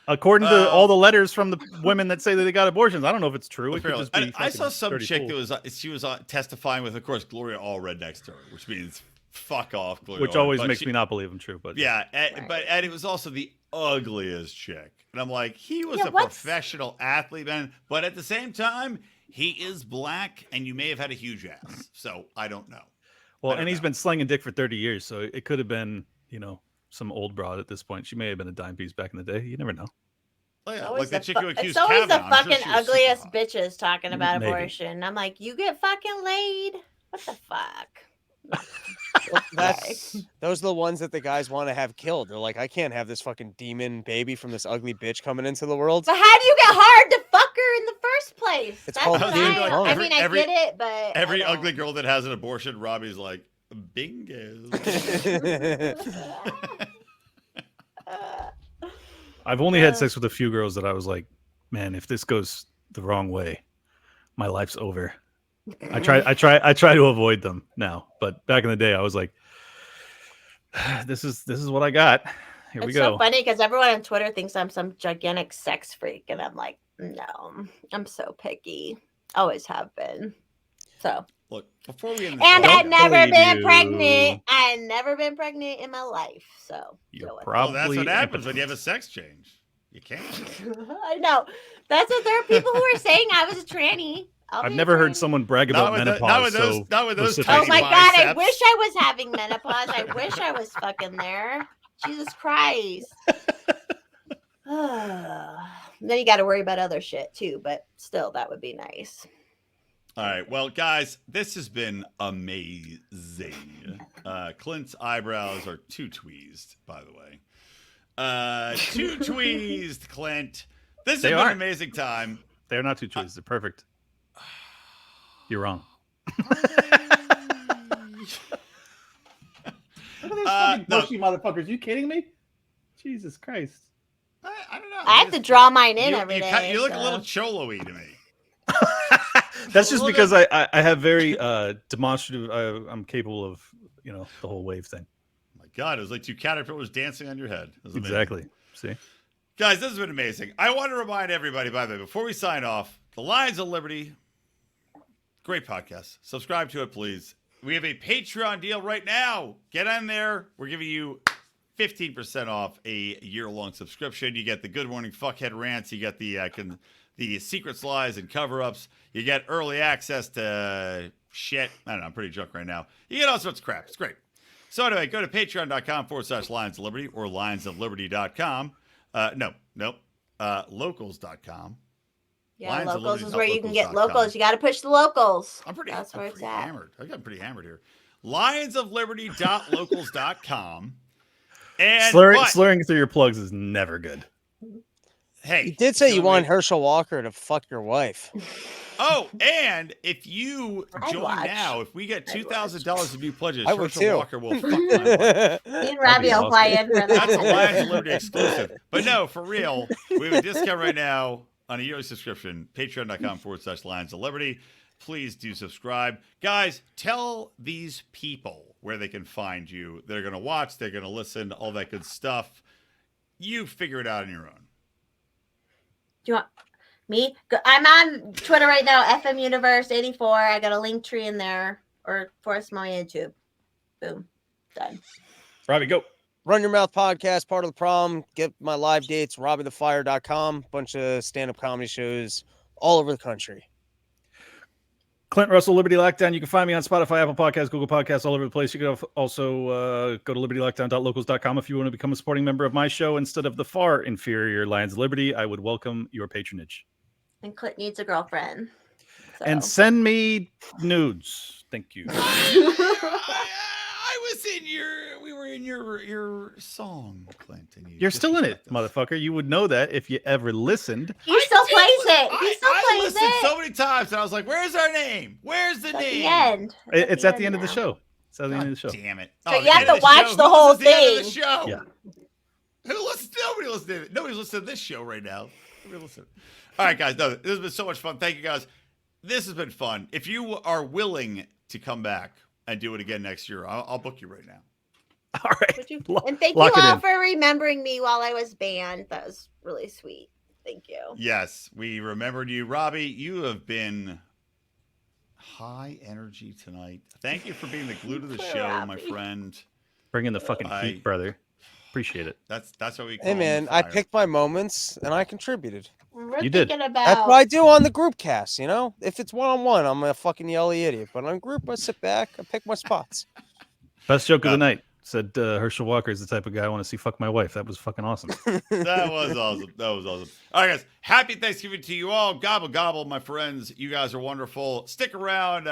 According to all the letters from the women that say that they got abortions. I don't know if it's true. It could just be I saw some chick cool. that was testifying with, of course, Gloria Allred next to her, which means fuck off, clearly. Which always makes me not believe him true. But yeah, and it was also the ugliest chick. And I'm like, he was a professional athlete, man. But at the same time, he is black, and you may have had a huge ass. So I don't know. Well, and he's been slinging dick for 30 years, so it could have been, some old broad at this point. She may have been a dime piece back in the day. You never know. Oh, yeah. Like that chick who accused It's always the Kavanaugh. fucking ugliest bitches talking about Maybe. abortion. I'm like, you get fucking laid? What the fuck? Well, those are the ones that the guys want to have killed. They're like, I can't have this fucking demon baby from this ugly bitch coming into the world. But how do you get hard to fuck her in the first place? It's called being drunk. I mean, I get it, but every ugly girl that has an abortion, Robbie's like, bingo. I've only had sex with a few girls that I was like, man, if this goes the wrong way, my life's over. I try to avoid them now, but back in the day, I was like, this is what I got. Here we go. It's so funny because everyone on Twitter thinks I'm some gigantic sex freak, and I'm like, no, I'm so picky. Always have been. So look, before we end and I've never been pregnant. I've never been pregnant in my life. So that's what happens when you have a sex change. You can't. I know. That's what there are people who are saying I was a tranny. I've never heard someone brag about menopause. Not with those oh my god! I wish I was having menopause. I wish I was fucking there. Jesus Christ. Then you got to worry about other shit too, but still, that would be nice. All right, well, guys, this has been amazing. Clint's eyebrows are too tweezed, by the way. Too tweezed, Clint. This has been an amazing time. They're not too tweezed. They're perfect. You're wrong. Look at these fucking bushy motherfuckers. You kidding me? Jesus Christ. I don't know. I have to draw mine in every day. You look a little cholo-y to me. That's just because I have very demonstrative. I'm capable of the whole wave thing. Oh my God, it was like two caterpillars dancing on your head. Exactly. See, guys, this has been amazing. I want to remind everybody, by the way, before we sign off, the Lions of Liberty, great podcast. Subscribe to it, please. We have a Patreon deal right now. Get on there. We're giving you 15% off a year-long subscription. You get the Good Morning Fuckhead rants. You get the secrets, lies, and cover-ups. You get early access to shit. I don't know. I'm pretty drunk right now. You get all sorts of crap. It's great. So anyway, go to patreon.com/Lions of Liberty or lionsofliberty.com. Locals.com. Yeah, locals is where you can get locals. You got to push the locals. That's where it's at. Hammered. I got pretty hammered here. Lionsofliberty.locals.com. And slurring through your plugs is never good. Hey, you did say you want Herschel Walker to fuck your wife. Oh, and if you join now, if we get $2,000 of new pledges, Herschel Walker will fuck my wife. Me and Robbie will fly in for that. That's a Lions of Liberty exclusive. But no, for real, we have a discount right now on a yearly subscription, patreon.com/Lions of Liberty. Please do subscribe. Guys, tell these people where they can find you. They're going to watch, they're going to listen, all that good stuff. You figure it out on your own. Do you want me? I'm on Twitter right now, FM Universe 84. I got a link tree in there, or Forrest my YouTube. Boom. Done. Robbie, go. Run Your Mouth podcast, part of the problem. Get my live dates, RobbieTheFire.com. Bunch of stand-up comedy shows all over the country. Clint Russell, Liberty Lockdown. You can find me on Spotify, Apple Podcasts, Google Podcasts, all over the place. You can also go to libertylockdown.locals.com if you want to become a supporting member of my show instead of the far inferior Lions of Liberty. I would welcome your patronage. And Clint needs a girlfriend. So. And send me nudes. Thank you. We were in your song, Clint. And You're still in it, motherfucker. You would know that if you ever listened. He still plays it. I listened so many times, and I was like, "Where's our name? Where's the name?" The end. It's at the end of the show. It's at the end of the show. Damn it! So you have to watch the whole thing. Yeah. Who listens? Nobody listens to it. Nobody's listening to this show right now. Nobody listen. All right, guys. No, this has been so much fun. Thank you, guys. This has been fun. If you are willing to come back and do it again next year, I'll book you right now. All right. And thank you all for remembering me while I was banned. That was really sweet. Thank you. Yes, we remembered you. Robbie, you have been high energy tonight. Thank you for being the glue to the show, my friend. Bring in the fucking heat, brother. Appreciate it. That's what we call Hey man, I picked my moments and I contributed. We're You did. thinking about That's what I do on the group cast, you know? If it's one-on-one, I'm a fucking yelly idiot. But on group, I sit back, I pick my spots. Best joke of the night. Said Herschel Walker is the type of guy I want to see fuck my wife. That was fucking awesome. That was awesome. That was awesome. All right, guys. Happy Thanksgiving to you all. Gobble, gobble, my friends. You guys are wonderful. Stick around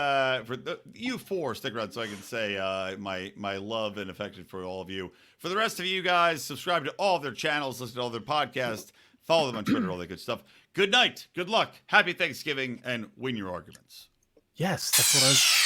for you four. Stick around so I can say my love and affection for all of you. For the rest of you guys, subscribe to all of their channels, listen to all their podcasts, follow them on Twitter, all that good stuff. Good night. Good luck. Happy Thanksgiving, and win your arguments. Yes, that's what I was.